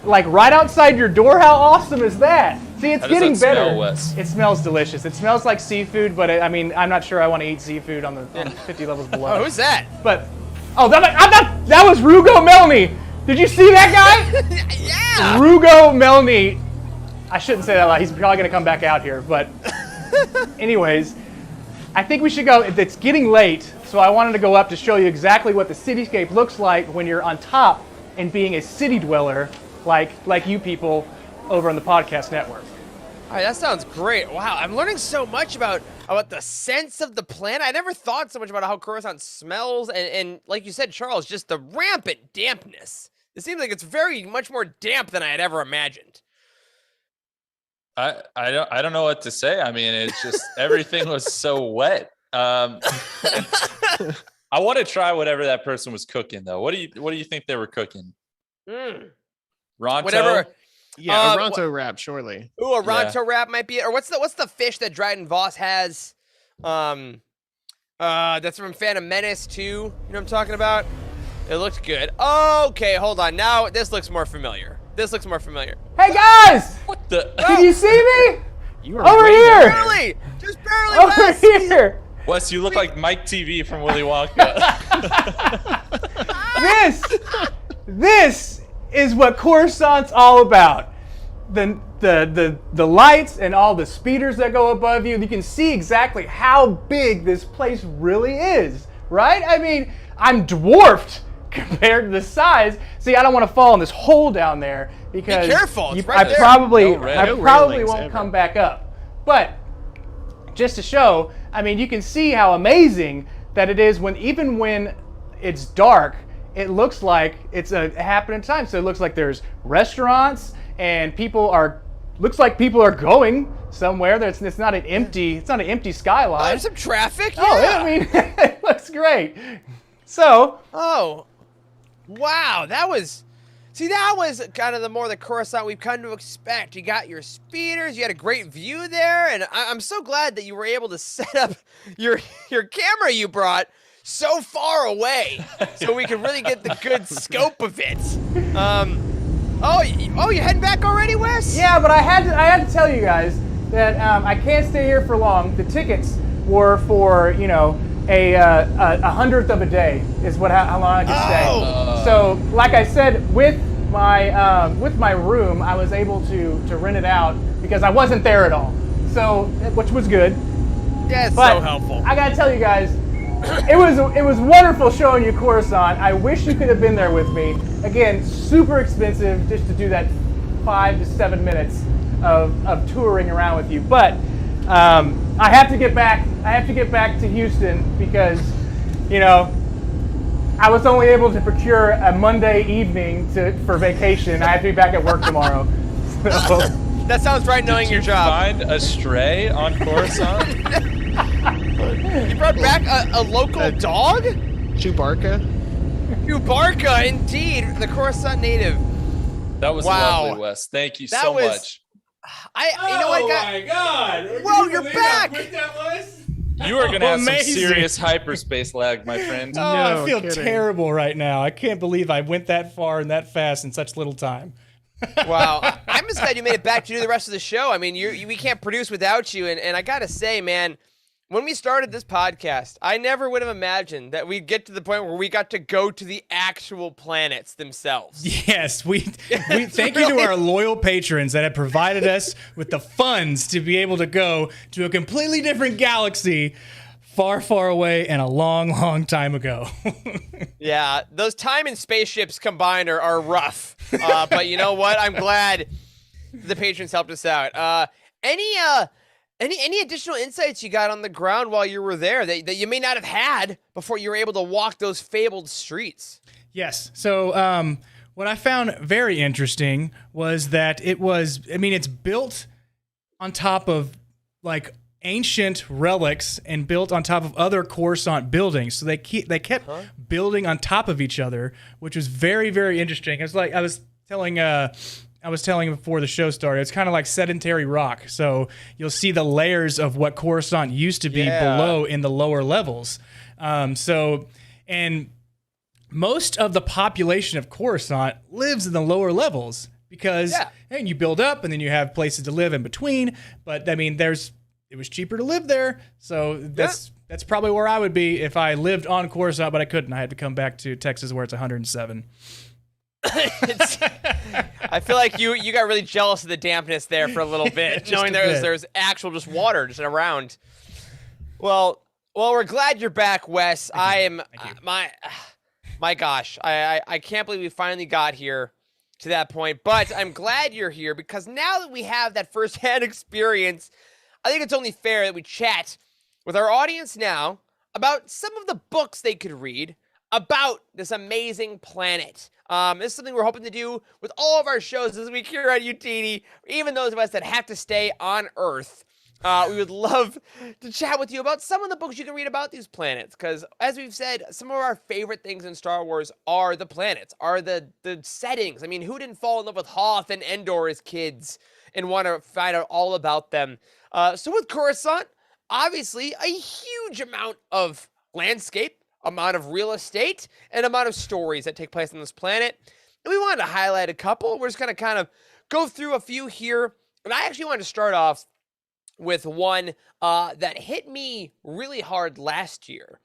right outside your door. How awesome is that? See, it's getting better. It smells delicious. It smells like seafood, but I'm not sure I want to eat seafood on the 50 levels below. Oh, who's that? But that was Rugo Melny. Did you see that guy? Yeah. Rugo Melny. I shouldn't say that loud. He's probably going to come back out here. But anyways, I think we should go. It's getting late, so I wanted to go up to show you exactly what the cityscape looks like when you're on top and being a city dweller like you people over on the podcast network. All right, that sounds great. Wow, I'm learning so much about the sense of the planet. I never thought so much about how Coruscant smells, and like you said, Charles, just the rampant dampness. It seems like it's very much more damp than I had ever imagined. I don't know what to say. I mean, it's just everything was so wet. I want to try whatever that person was cooking, though. What do you think they were cooking? Ronto? Whatever. Yeah, a Ronto wrap, surely. Ooh, a Ronto wrap might be it. Or what's the fish that Dryden Voss has? That's from Phantom Menace too. You know what I'm talking about? It looked good. Okay, hold on. Now this looks more familiar. Hey guys! What the? Can you see me? You are Over way here! down. Barely, just barely. Over Wes. here! Wes, you look like Mike TV from Willy Wonka. This is what Coruscant's all about. The lights and all the speeders that go above you. You can see exactly how big this place really is, right? I mean, I'm dwarfed compared to the size. See, I don't want to fall in this hole down there because Be careful, it's right I there. probably No probably railings won't ever. come back up. But just to show, I mean, you can see how amazing that it is even when it's dark, it looks like it's a happening time. So it looks like there's restaurants and looks like people are going somewhere. It's not an empty skyline. There's some traffic. Oh, Yeah. I mean, it looks great. So, Oh, wow. That was kind of the Coruscant we've come to expect. You got your speeders. You had a great view there, and I'm so glad that you were able to set up your camera you brought so far away, so we could really get the good scope of it. Oh, you're heading back already, Wes? yeah, but I had to tell you guys that I can't stay here for long. The tickets were for a hundredth of a day is how long I could stay. So, like I said, with my room, I was able to rent it out because I wasn't there at all. So, which was good. Yeah, it's But so helpful. I gotta tell you guys, it was wonderful showing you Coruscant. I wish you could have been there with me. Again, super expensive just to do that 5 to 7 minutes of touring around with you. But I have to get back. I have to get back to Houston because, I was only able to procure a Monday evening for vacation. I have to be back at work tomorrow. So, That sounds right, knowing your job. Find a stray on Coruscant. You brought back a local dog? Chewbacca. Chewbacca, indeed, the Coruscant native. That was Wow. lovely, Wes. Thank you That so was- much. You know what, guy? God! Whoa, you're back! You are gonna have some Amazing. serious hyperspace lag, my friend. Oh, I No feel kidding. terrible right now. I can't believe I went that far and that fast in such little time. Wow, I'm just glad you made it back to do the rest of the show. I mean, we can't produce without you, and I gotta say, man, when we started this podcast, I never would have imagined that we'd get to the point where we got to go to the actual planets themselves. Yes, we thank you to our loyal patrons that have provided us with the funds to be able to go to a completely different galaxy far, far away and a long, long time ago. Yeah, those time and spaceships combined are rough. But you know what? I'm glad the patrons helped us out. Any additional insights you got on the ground while you were there that you may not have had before you were able to walk those fabled streets? Yes. So what I found very interesting was that it's built on top of like ancient relics and built on top of other Coruscant buildings. So they kept building on top of each other, which was very, very interesting. I was telling before the show started, it's kind of like sedentary rock. So you'll see the layers of what Coruscant used to be below in the lower levels. And most of the population of Coruscant lives in the lower levels because and you build up and then you have places to live in between. But I mean, it was cheaper to live there. So that's probably where I would be if I lived on Coruscant, but I couldn't. I had to come back to Texas where it's 107. I feel like you got really jealous of the dampness there for a little bit, Just knowing a bit. there's actual just water just around. Well, we're glad you're back, Wes. I am my gosh, I can't believe we finally got here to that point. But I'm glad you're here because now that we have that firsthand experience, I think it's only fair that we chat with our audience now about some of the books they could read about this amazing planet. This is something we're hoping to do with all of our shows this week here at Youtini. Even those of us that have to stay on Earth, we would love to chat with you about some of the books you can read about these planets. Because, as we've said, some of our favorite things in Star Wars are the planets, are the settings. I mean, who didn't fall in love with Hoth and Endor as kids and want to find out all about them? So with Coruscant, obviously a huge amount of landscape, amount of real estate, and amount of stories that take place on this planet. And we wanted to highlight a couple. We're just going to kind of go through a few here. And I actually wanted to start off with one that hit me really hard last year.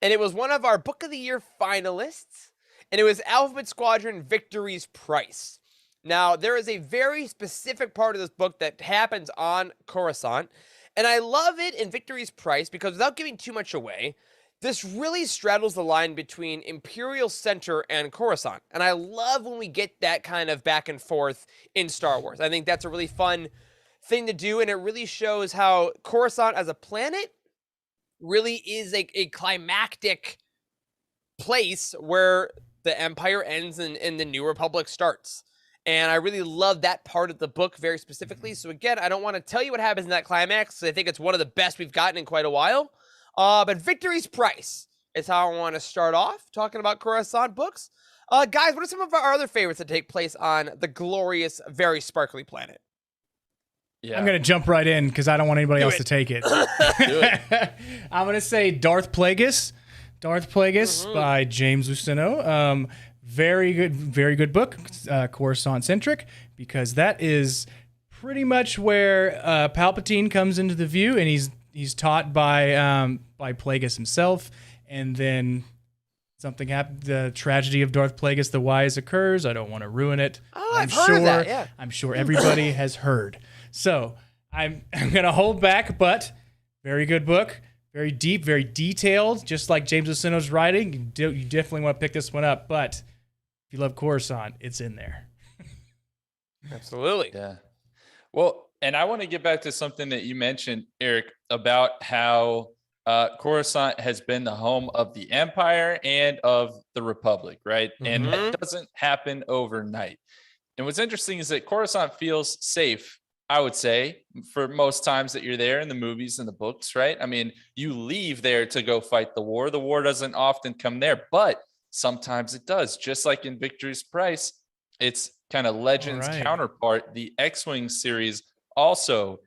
And it was one of our Book of the Year finalists. And it was Alphabet Squadron Victory's Price. Now, there is a very specific part of this book that happens on Coruscant. And I love it in Victory's Price because without giving too much away, this really straddles the line between Imperial Center and Coruscant. And I love when we get that kind of back and forth in Star Wars. I think that's a really fun thing to do, and it really shows how Coruscant as a planet really is a climactic place where the Empire ends and the New Republic starts. And I really love that part of the book very specifically. So again, I don't want to tell you what happens in that climax. I think it's one of the best we've gotten in quite a while. But Victory's Price is how I want to start off talking about Coruscant books. Guys, what are some of our other favorites that take place on the glorious, very sparkly planet? Yeah. I'm going to jump right in because I don't want anybody else to take it. I'm going to say Darth Plagueis. Darth Plagueis by James Luceno. Very good book, Coruscant-centric, because that is pretty much where Palpatine comes into the view, and he's taught by Plagueis himself, and then something happened. The tragedy of Darth Plagueis the Wise occurs. I don't want to ruin it. Oh, I've heard that, yeah. I'm sure everybody has heard. So I'm gonna hold back, but very good book, very deep, very detailed, just like James Luceno's writing. You definitely want to pick this one up. But if you love Coruscant, it's in there. Absolutely. Yeah. Well, and I want to get back to something that you mentioned, Eric, about how Coruscant has been the home of the Empire and of the Republic, right? And that doesn't happen overnight. And what's interesting is that Coruscant feels safe, I would say, for most times that you're there in the movies and the books, right? I mean, you leave there to go fight the war. The war doesn't often come there, but sometimes it does. Just like in Victory's Price, it's kind of Legends counterpart, the X-Wing series, also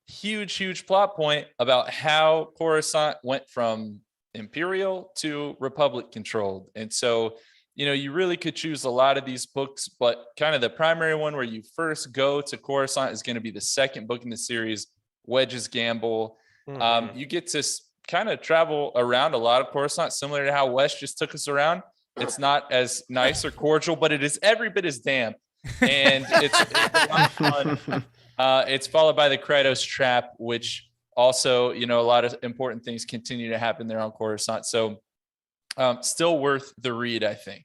huge plot point about how Coruscant went from Imperial to Republic controlled. And so, you know, you really could choose a lot of these books, but kind of the primary one where you first go to Coruscant is going to be the second book in the series, Wedge's Gamble. You get to kind of travel around a lot of Coruscant, similar to how Wes just took us around. It's not as nice or cordial, but it is every bit as damp. And it's a lot of fun. It's followed by the Kratos Trap, which also, you know, a lot of important things continue to happen there on Coruscant. So still worth the read, I think.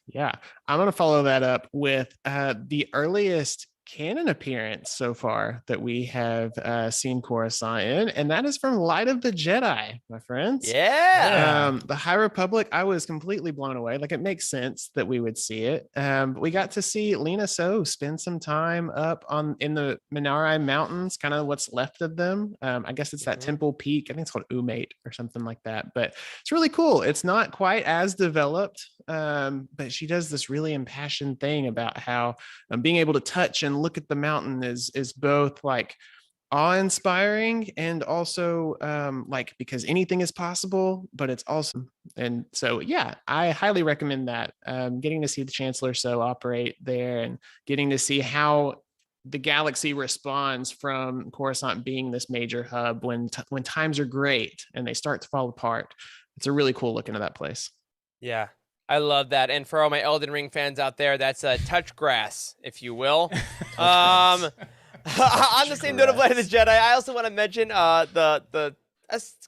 Yeah, I'm going to follow that up with the earliest canon appearance so far that we have seen Coruscant in, and that is from Light of the Jedi, my friends. Yeah. The High Republic, I was completely blown away. Like, it makes sense that we would see it. But we got to see Lena So spend some time up in the Minari Mountains, kind of what's left of them. I guess it's that Temple Peak. I think it's called Umate or something like that. But it's really cool. It's not quite as developed, but she does this really impassioned thing about how being able to touch and look at the mountain is both like awe-inspiring and also like, because anything is possible, but it's awesome. And so yeah, I highly recommend that. Getting to see the Chancellor So operate there and getting to see how the galaxy responds from Coruscant being this major hub when times are great and they start to fall apart. It's a really cool look into that place. Yeah. I love that. And for all my Elden Ring fans out there, that's touch grass, if you will. On the same note of Light of the Jedi, I also want to mention the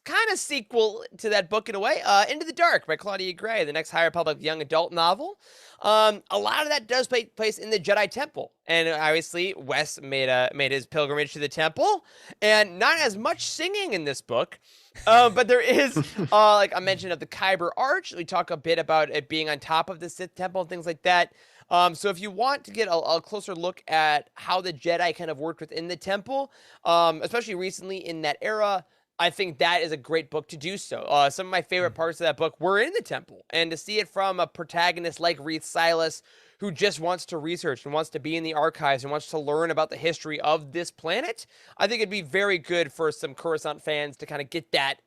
kind of sequel to that book in a way, Into the Dark by Claudia Gray, the next High Republic young adult novel. A lot of that does take place in the Jedi Temple, and obviously Wes made his pilgrimage to the temple, and not as much singing in this book. But there is, like I mentioned, of the Kyber Arch. We talk a bit about it being on top of the Sith Temple and things like that. So if you want to get a closer look at how the Jedi kind of worked within the temple, especially recently in that era, I think that is a great book to do so. Some of my favorite parts of that book were in the temple, and to see it from a protagonist like Reith Silas, who just wants to research and wants to be in the archives and wants to learn about the history of this planet, I think it'd be very good for some Coruscant fans to kind of get that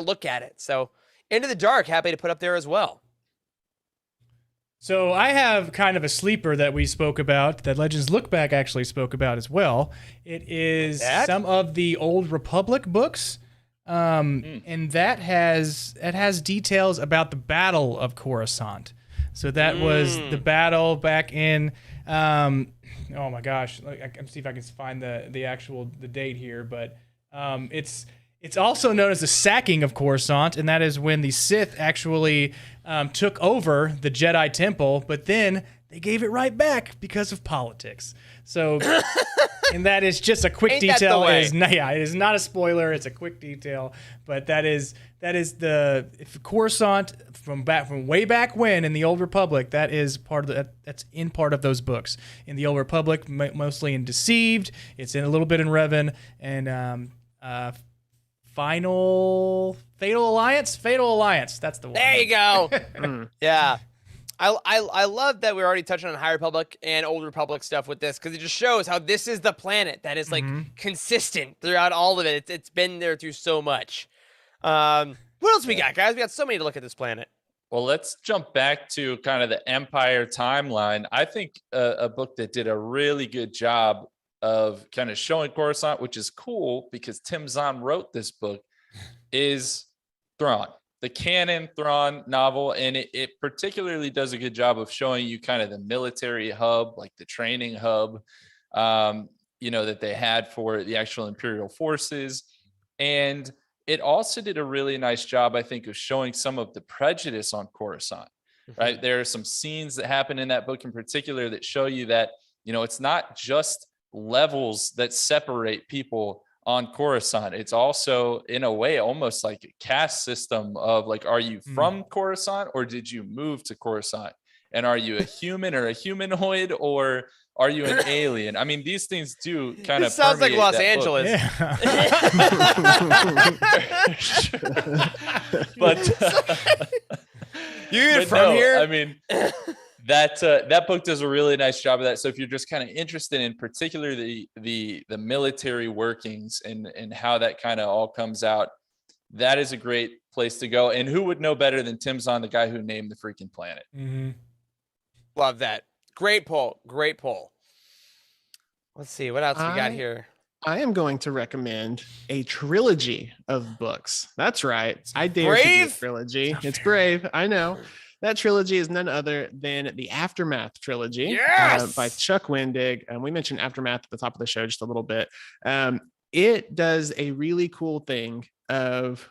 look at it. So, Into the Dark, happy to put up there as well. So I have kind of a sleeper that we spoke about, that Legends Look Back actually spoke about as well. It is some of the Old Republic books, and that has details about the Battle of Coruscant. So that was the battle back in, oh my gosh, I can see if I can find the date here, but it's also known as the sacking of Coruscant, and that is when the Sith actually took over the Jedi Temple, but then they gave it right back because of politics. So, and that is just a quick detail. It is not a spoiler. It's a quick detail, but that is if Coruscant from way back when in the Old Republic, that is part of that's in part of those books. In the Old Republic, mostly in Deceived. It's in a little bit in Revan and Fatal Alliance. That's the one. There you go. Yeah. I love that we're already touching on High Republic and Old Republic stuff with this, because it just shows how this is the planet that is like consistent throughout all of it. It's been there through so much. What else we got, guys? We got so many to look at this planet. Well, let's jump back to kind of the Empire timeline. I think a book that did a really good job of kind of showing Coruscant, which is cool because Tim Zahn wrote this book, is Thrawn. The canon Thrawn novel, and it particularly does a good job of showing you kind of the military hub, like the training hub, that they had for the actual Imperial forces. And it also did a really nice job, I think, of showing some of the prejudice on Coruscant, right? There are some scenes that happen in that book in particular that show you that, it's not just levels that separate people on Coruscant. It's also, in a way, almost like a caste system of like, are you from Coruscant or did you move to Coruscant? And are you a human or a humanoid, or are you an alien? I mean, these things do kind of sounds like Los Angeles. But you're from here? I mean, that book does a really nice job of that. So if you're just kind of interested in particularly the military workings and how that kind of all comes out, that is a great place to go. And who would know better than Tim Zahn, the guy who named the freaking planet? Love that. Great poll. Let's see what else we got here. I am going to recommend a trilogy of books. That's right. I dare to do a trilogy. It's brave. I know. That trilogy is none other than the Aftermath trilogy by Chuck Wendig. We mentioned Aftermath at the top of the show just a little bit. It does a really cool thing of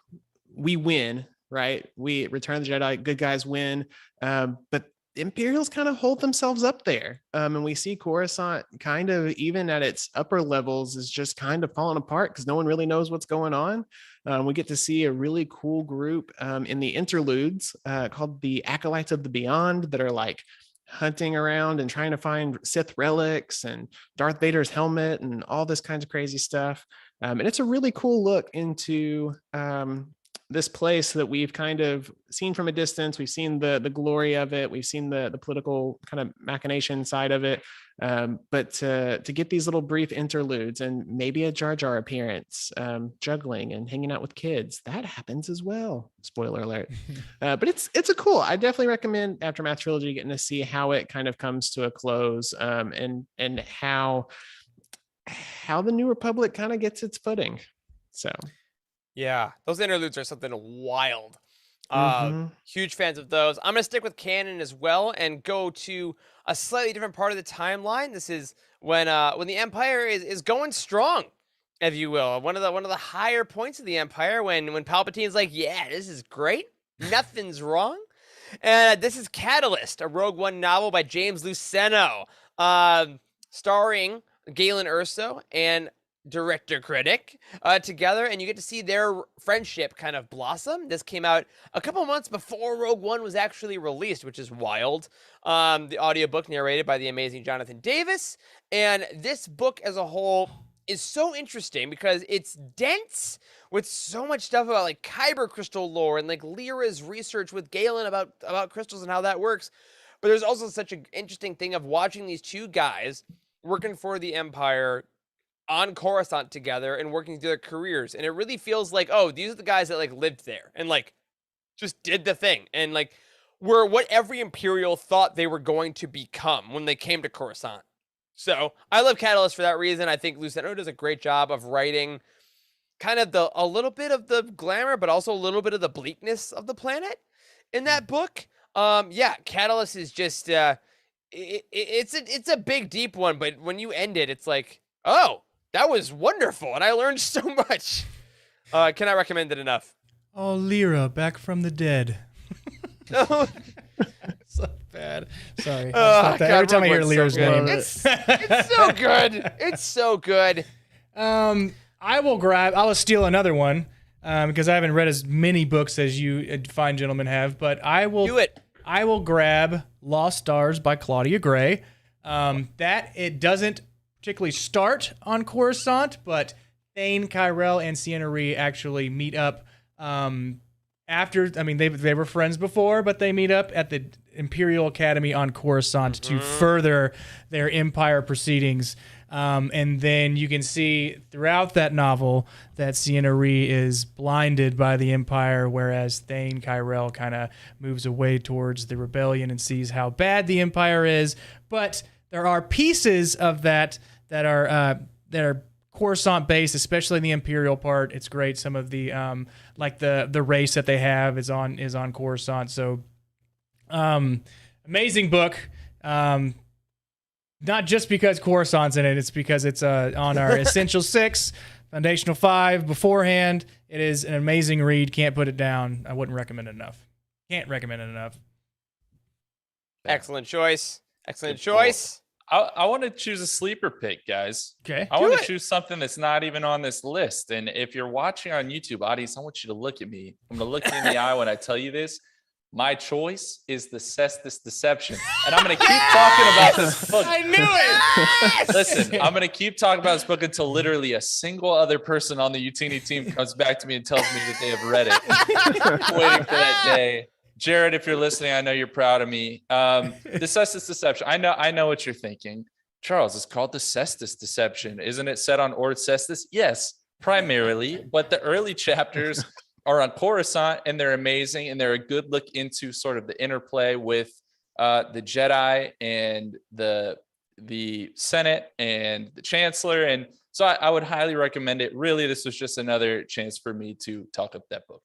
we win, right? We Return of the Jedi, good guys win. But the Imperials kind of hold themselves up there. And we see Coruscant kind of, even at its upper levels, is just kind of falling apart because no one really knows what's going on. We get to see a really cool group in the interludes called the Acolytes of the Beyond that are like hunting around and trying to find Sith relics and Darth Vader's helmet and all this kinds of crazy stuff. And it's a really cool look into this place that we've kind of seen from a distance. We've seen the glory of it. We've seen the political kind of machination side of it. But to get these little brief interludes and maybe a Jar Jar appearance, juggling and hanging out with kids, that happens as well. Spoiler alert. But it's a cool. I definitely recommend Aftermath trilogy, getting to see how it kind of comes to a close, and how the New Republic kind of gets its footing. So. Yeah, those interludes are something wild. Huge fans of those. I'm gonna stick with canon as well and go to a slightly different part of the timeline. This is when the Empire is going strong, if you will. One of the higher points of the Empire when Palpatine's like, yeah, this is great, nothing's wrong. And this is Catalyst, a Rogue One novel by James Luceno, starring Galen Erso and director critic together, and you get to see their friendship kind of blossom. This came out a couple months before Rogue One was actually released, which is wild. The audiobook narrated by the amazing Jonathan Davis, and this book as a whole is so interesting because it's dense with so much stuff about like kyber crystal lore and like Lyra's research with Galen about crystals and how that works. But there's also such an interesting thing of watching these two guys working for the Empire on Coruscant together and working through their careers. And it really feels like, oh, these are the guys that like lived there and like just did the thing and like were what every Imperial thought they were going to become when they came to Coruscant. So I love Catalyst for that reason. I think Luceno does a great job of writing kind of a little bit of the glamour, but also a little bit of the bleakness of the planet in that book. Yeah, Catalyst is just it's a big deep one, but when you end it, it's like, oh, that was wonderful, and I learned so much. Can I recommend it enough? Oh, Lyra, back from the dead. No. So bad. Sorry. God, Every time I hear Rogue One's Lyra's so good. name. It's so good. It's so good. I'll steal another one because I haven't read as many books as you fine gentlemen have, but I will Do it. I will grab Lost Stars by Claudia Gray. That it doesn't particularly start on Coruscant, but Thane, Kyrell, and Sienna Rhee actually meet up after. I mean, they were friends before, but they meet up at the Imperial Academy on Coruscant to further their Empire proceedings. And then you can see throughout that novel that Sienna Rhee is blinded by the Empire, whereas Thane Kyrell kind of moves away towards the rebellion and sees how bad the Empire is. But there are pieces of that are Coruscant based, especially in the Imperial part. It's great. Some of the like the race that they have is on Coruscant. So amazing book. Not just because Coruscant's in it, it's because it's on our Essential 6, Foundational 5 beforehand. It is an amazing read. Can't put it down. I wouldn't recommend it enough. Can't recommend it enough. Excellent choice. Excellent Good choice. I want to choose a sleeper pick, guys. Okay. I want to choose something that's not even on this list. And if you're watching on YouTube, audience, I want you to look at me. I'm going to look you in the eye when I tell you this. My choice is the Cestus Deception. And I'm going to keep talking about this book. I knew it. Listen, I'm going to keep talking about this book until literally a single other person on the Youtini team comes back to me and tells me that they have read it. Waiting for that day. Jared, if you're listening, I know you're proud of me. The Cestus Deception. I know what you're thinking. Charles, it's called the Cestus Deception. Isn't it set on Ord Cestus? Yes, primarily. But the early chapters are on Coruscant, and they're amazing, and they're a good look into sort of the interplay with the Jedi and the Senate and the Chancellor. And so I would highly recommend it. Really, this was just another chance for me to talk up that book.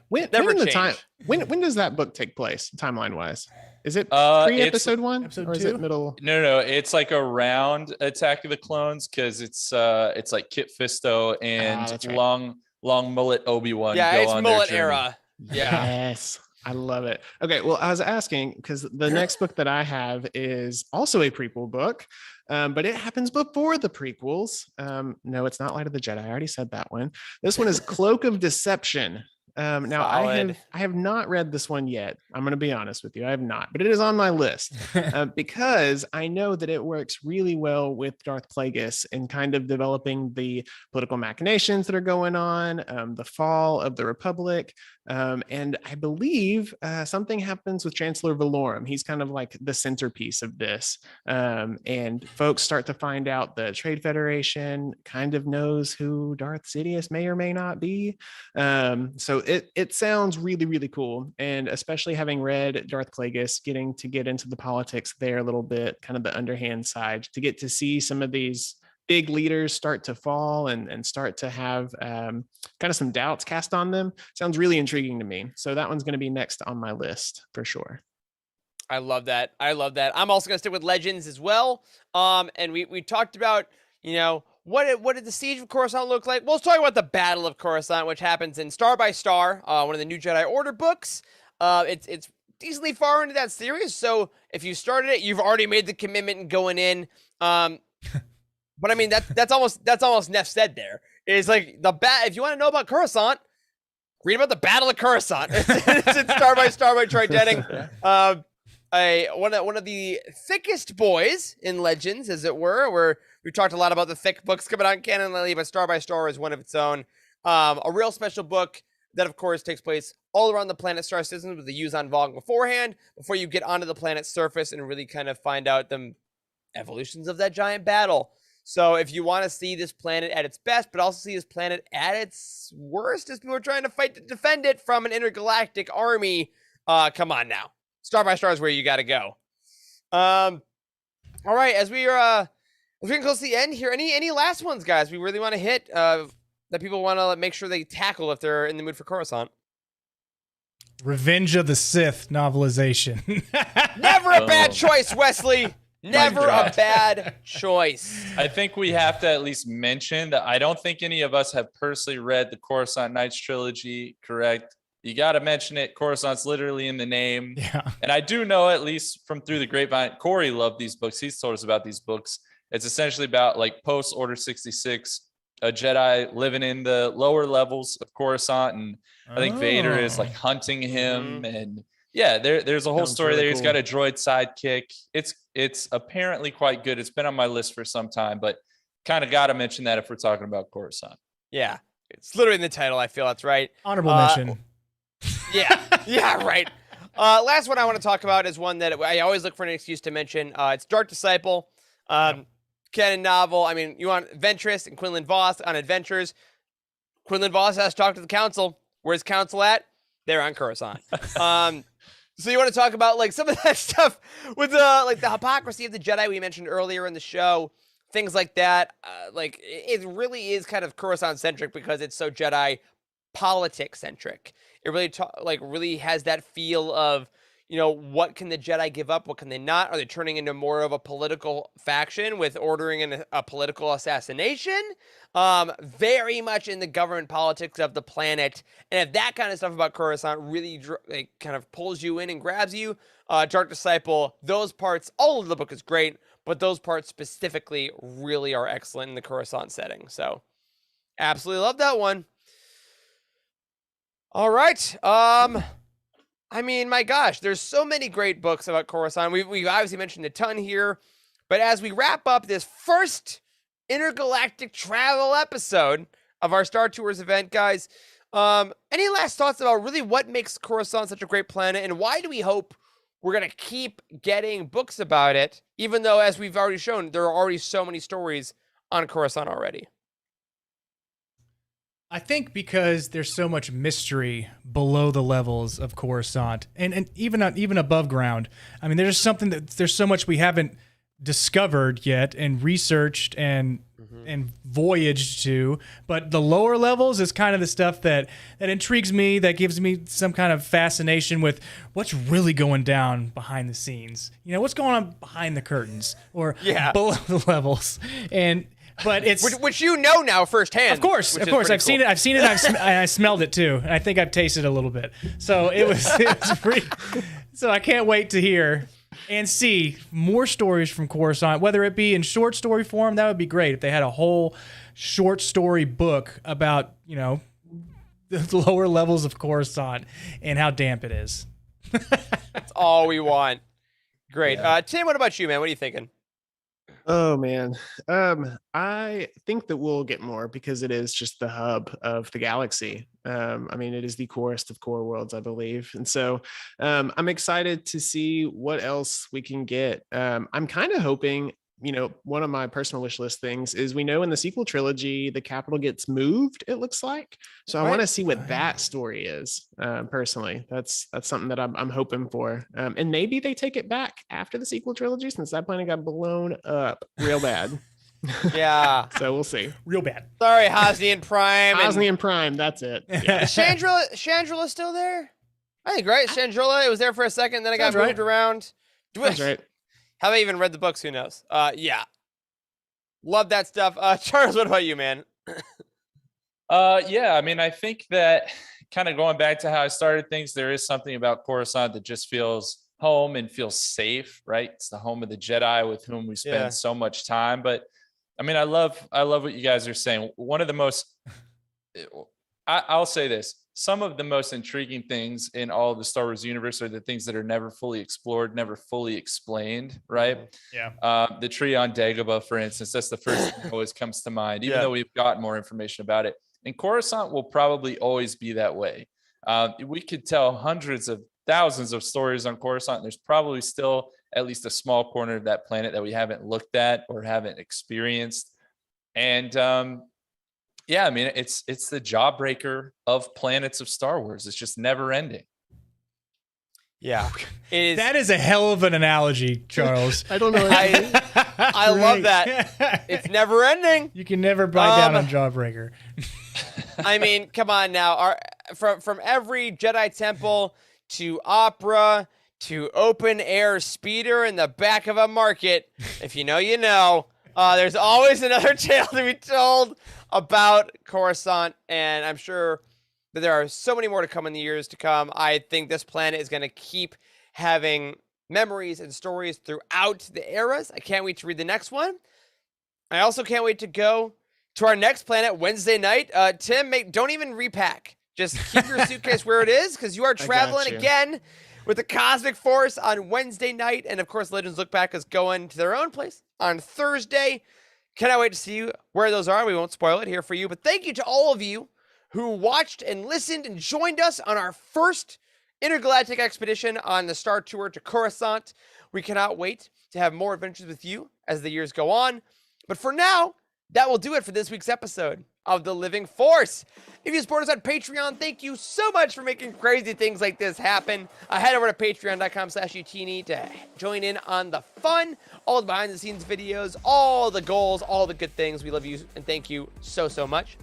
When does that book take place, timeline wise? Is it pre-episode 1 episode or is 2? it middle? No, it's like around Attack of the Clones because it's like Kit Fisto and that's right. long mullet Obi-Wan. Yeah, go it's on their mullet journey. era. Yeah. Yes, I love it. Okay, well, I was asking because the next book that I have is also a prequel book, but it happens before the prequels. No, it's not Light of the Jedi. I already said that one. This one is Cloak of Deception. Now I have not read this one yet. I'm going to be honest with you. I have not, but it is on my list because I know that it works really well with Darth Plagueis in kind of developing the political machinations that are going on, the fall of the Republic. And I believe something happens with Chancellor Valorum. He's kind of like the centerpiece of this. And folks start to find out the Trade Federation kind of knows who Darth Sidious may or may not be. So it sounds really, really cool. And especially having read Darth Plagueis, getting to get into the politics there a little bit, kind of the underhand side, to get to see some of these big leaders start to fall and start to have kind of some doubts cast on them. Sounds really intriguing to me. So that one's going to be next on my list for sure. I love that. I'm also gonna stick with Legends as well. And we talked about, what did the Siege of Coruscant look like? Well, let's talk about the Battle of Coruscant, which happens in Star by Star, one of the New Jedi Order books. It's decently far into that series, so if you started it, you've already made the commitment and going in. But I mean, that's almost Neff said there. It's like if you want to know about Coruscant, read about the Battle of Coruscant. It's in Star by Star by Troy Denning. One of the thickest boys in Legends, as it were, where we talked a lot about the thick books coming out in canon lately, but Star by Star is one of its own. A real special book that, of course, takes place all around the planet star systems with the Yuuzhan Vong beforehand, before you get onto the planet's surface and really kind of find out the evolutions of that giant battle. So if you want to see this planet at its best, but also see this planet at its worst as people are trying to fight to defend it from an intergalactic army, come on now. Star by Star is where you got to go. All right, as we're getting close to the end here, any last ones, guys, we really want to hit that people want to make sure they tackle if they're in the mood for Coruscant? Revenge of the Sith novelization. Never a bad choice, Wesley. Never a bad choice. I think we have to at least mention that I don't think any of us have personally read the Coruscant Nights trilogy, correct? You got to mention it. Coruscant's literally in the name. Yeah. And I do know, at least from through the grapevine, Corey loved these books. He's told us about these books. It's essentially about like post Order 66, a Jedi living in the lower levels of Coruscant. And I think Vader is like hunting him. And yeah, there's a whole story really there. He's cool. got a droid sidekick. It's apparently quite good. It's been on my list for some time, but kind of got to mention that if we're talking about Coruscant. Yeah, it's literally in the title. I feel that's right. Honorable mention. Yeah, right. Last one I want to talk about is one that I always look for an excuse to mention. It's Dark Disciple, canon novel. I mean, you want Ventress and Quinlan Voss on adventures. Quinlan Voss has to talk to the council. Where's council at? They're on Coruscant. So you want to talk about like some of that stuff with the hypocrisy of the Jedi we mentioned earlier in the show, things like that. Like it really is kind of Coruscant-centric because it's so Jedi politics-centric. It really really has that feel of, what can the Jedi give up? What can they not? Are they turning into more of a political faction with ordering a political assassination? Very much in the government politics of the planet. And if that kind of stuff about Coruscant really kind of pulls you in and grabs you, Dark Disciple, those parts, all of the book is great, but those parts specifically really are excellent in the Coruscant setting. So absolutely love that one. All right. I mean, my gosh, there's so many great books about Coruscant. We've obviously mentioned a ton here, but as we wrap up this first intergalactic travel episode of our Star Tours event, guys, any last thoughts about really what makes Coruscant such a great planet, and why do we hope we're going to keep getting books about it, even though, as we've already shown, there are already so many stories on Coruscant already? I think because there's so much mystery below the levels of Coruscant and even above ground. I mean, there's so much we haven't discovered yet and researched and voyaged to, but the lower levels is kind of the stuff that intrigues me, that gives me some kind of fascination with what's really going down behind the scenes. What's going on behind the curtains or below the levels. But it's which now firsthand. Of course. I've seen it. I smelled it too, and I think I've tasted a little bit. So it was pretty. So I can't wait to hear and see more stories from Coruscant, whether it be in short story form. That would be great if they had a whole short story book about the lower levels of Coruscant and how damp it is. That's all we want. Great, Tim. What about you, man? What are you thinking? Oh man. I think that we'll get more because it is just the hub of the galaxy. I mean, it is the corest of core worlds, I believe. And so I'm excited to see what else we can get. I'm kind of hoping, one of my personal wish list things is we know in the sequel trilogy, the capital gets moved, it looks like. So I want to see what that story is. Personally, that's something that I'm hoping for. And maybe they take it back after the sequel trilogy, since that planet got blown up real bad. Yeah. So we'll see. Real bad. Sorry, Hosnian Prime. and- Osnian Prime, that's it. Yeah. Is Chandrila still there? I think, right? Chandrila, it was there for a second, then it got Sounds moved right. around. That's right. Have I even read the books? Who knows? Yeah. Love that stuff. Charles, what about you, man? Yeah, I mean, I think that kind of going back to how I started things, there is something about Coruscant that just feels home and feels safe, right? It's the home of the Jedi with whom we spend Yeah. so much time. But I mean, I love what you guys are saying. One of the most, I'll say this, some of the most intriguing things in all of the Star Wars universe are the things that are never fully explored, never fully explained, right? Yeah. The tree on Dagobah, for instance, that's the first thing that always comes to mind, even Yeah. though we've got more information about it. And Coruscant will probably always be that way. We could tell hundreds of thousands of stories on Coruscant. And there's probably still at least a small corner of that planet that we haven't looked at or haven't experienced. And yeah, I mean, it's the jawbreaker of planets of Star Wars. It's just never ending. Yeah. It is. That is a hell of an analogy, Charles. I don't know. I love that. It's never ending. You can never bite down on Jawbreaker. I mean, come on now. From every Jedi temple to opera to open air speeder in the back of a market, if you know, you know. There's always another tale to be told about Coruscant, and I'm sure that there are so many more to come in the years to come. I think this planet is going to keep having memories and stories throughout the eras. I can't wait to read the next one. I also can't wait to go to our next planet Wednesday night. Tim, don't even repack. Just keep your suitcase where it is, because you are traveling you. again with the Cosmic Force on Wednesday night. And of course, Legends Look Back is going to their own place on Thursday. Cannot wait to see you where those are. We won't spoil it here for you. But thank you to all of you who watched and listened and joined us on our first intergalactic expedition on the Star Tour to Coruscant. We cannot wait to have more adventures with you as the years go on. But for now, that will do it for this week's episode of The Living Force. If you support us on Patreon, thank you so much for making crazy things like this happen. Head over to patreon.com/Youtini to join in on the fun, all the behind the scenes videos, all the goals, all the good things. We love you and thank you so, so much.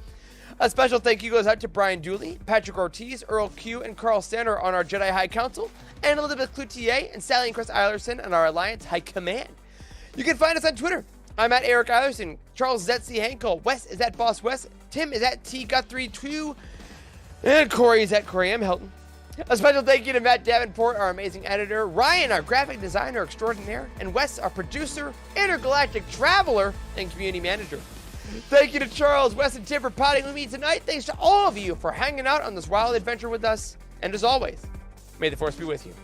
A special thank you goes out to Brian Dooley, Patrick Ortiz, Earl Q, and Carl Sander on our Jedi High Council, and Elizabeth Cloutier and Sally and Chris Eilerson on our Alliance High Command. You can find us on Twitter. I'm at Eric Eilerson. Charles is at C. Hankel. Wes is at Boss Wes. Tim is at T. Guthrie2. And Corey is at Corey M. Hilton. A special thank you to Matt Davenport, our amazing editor, Ryan, our graphic designer extraordinaire, and Wes, our producer, intergalactic traveler, and community manager. Thank you to Charles, Wes, and Tim for potting with me tonight. Thanks to all of you for hanging out on this wild adventure with us. And as always, may the Force be with you.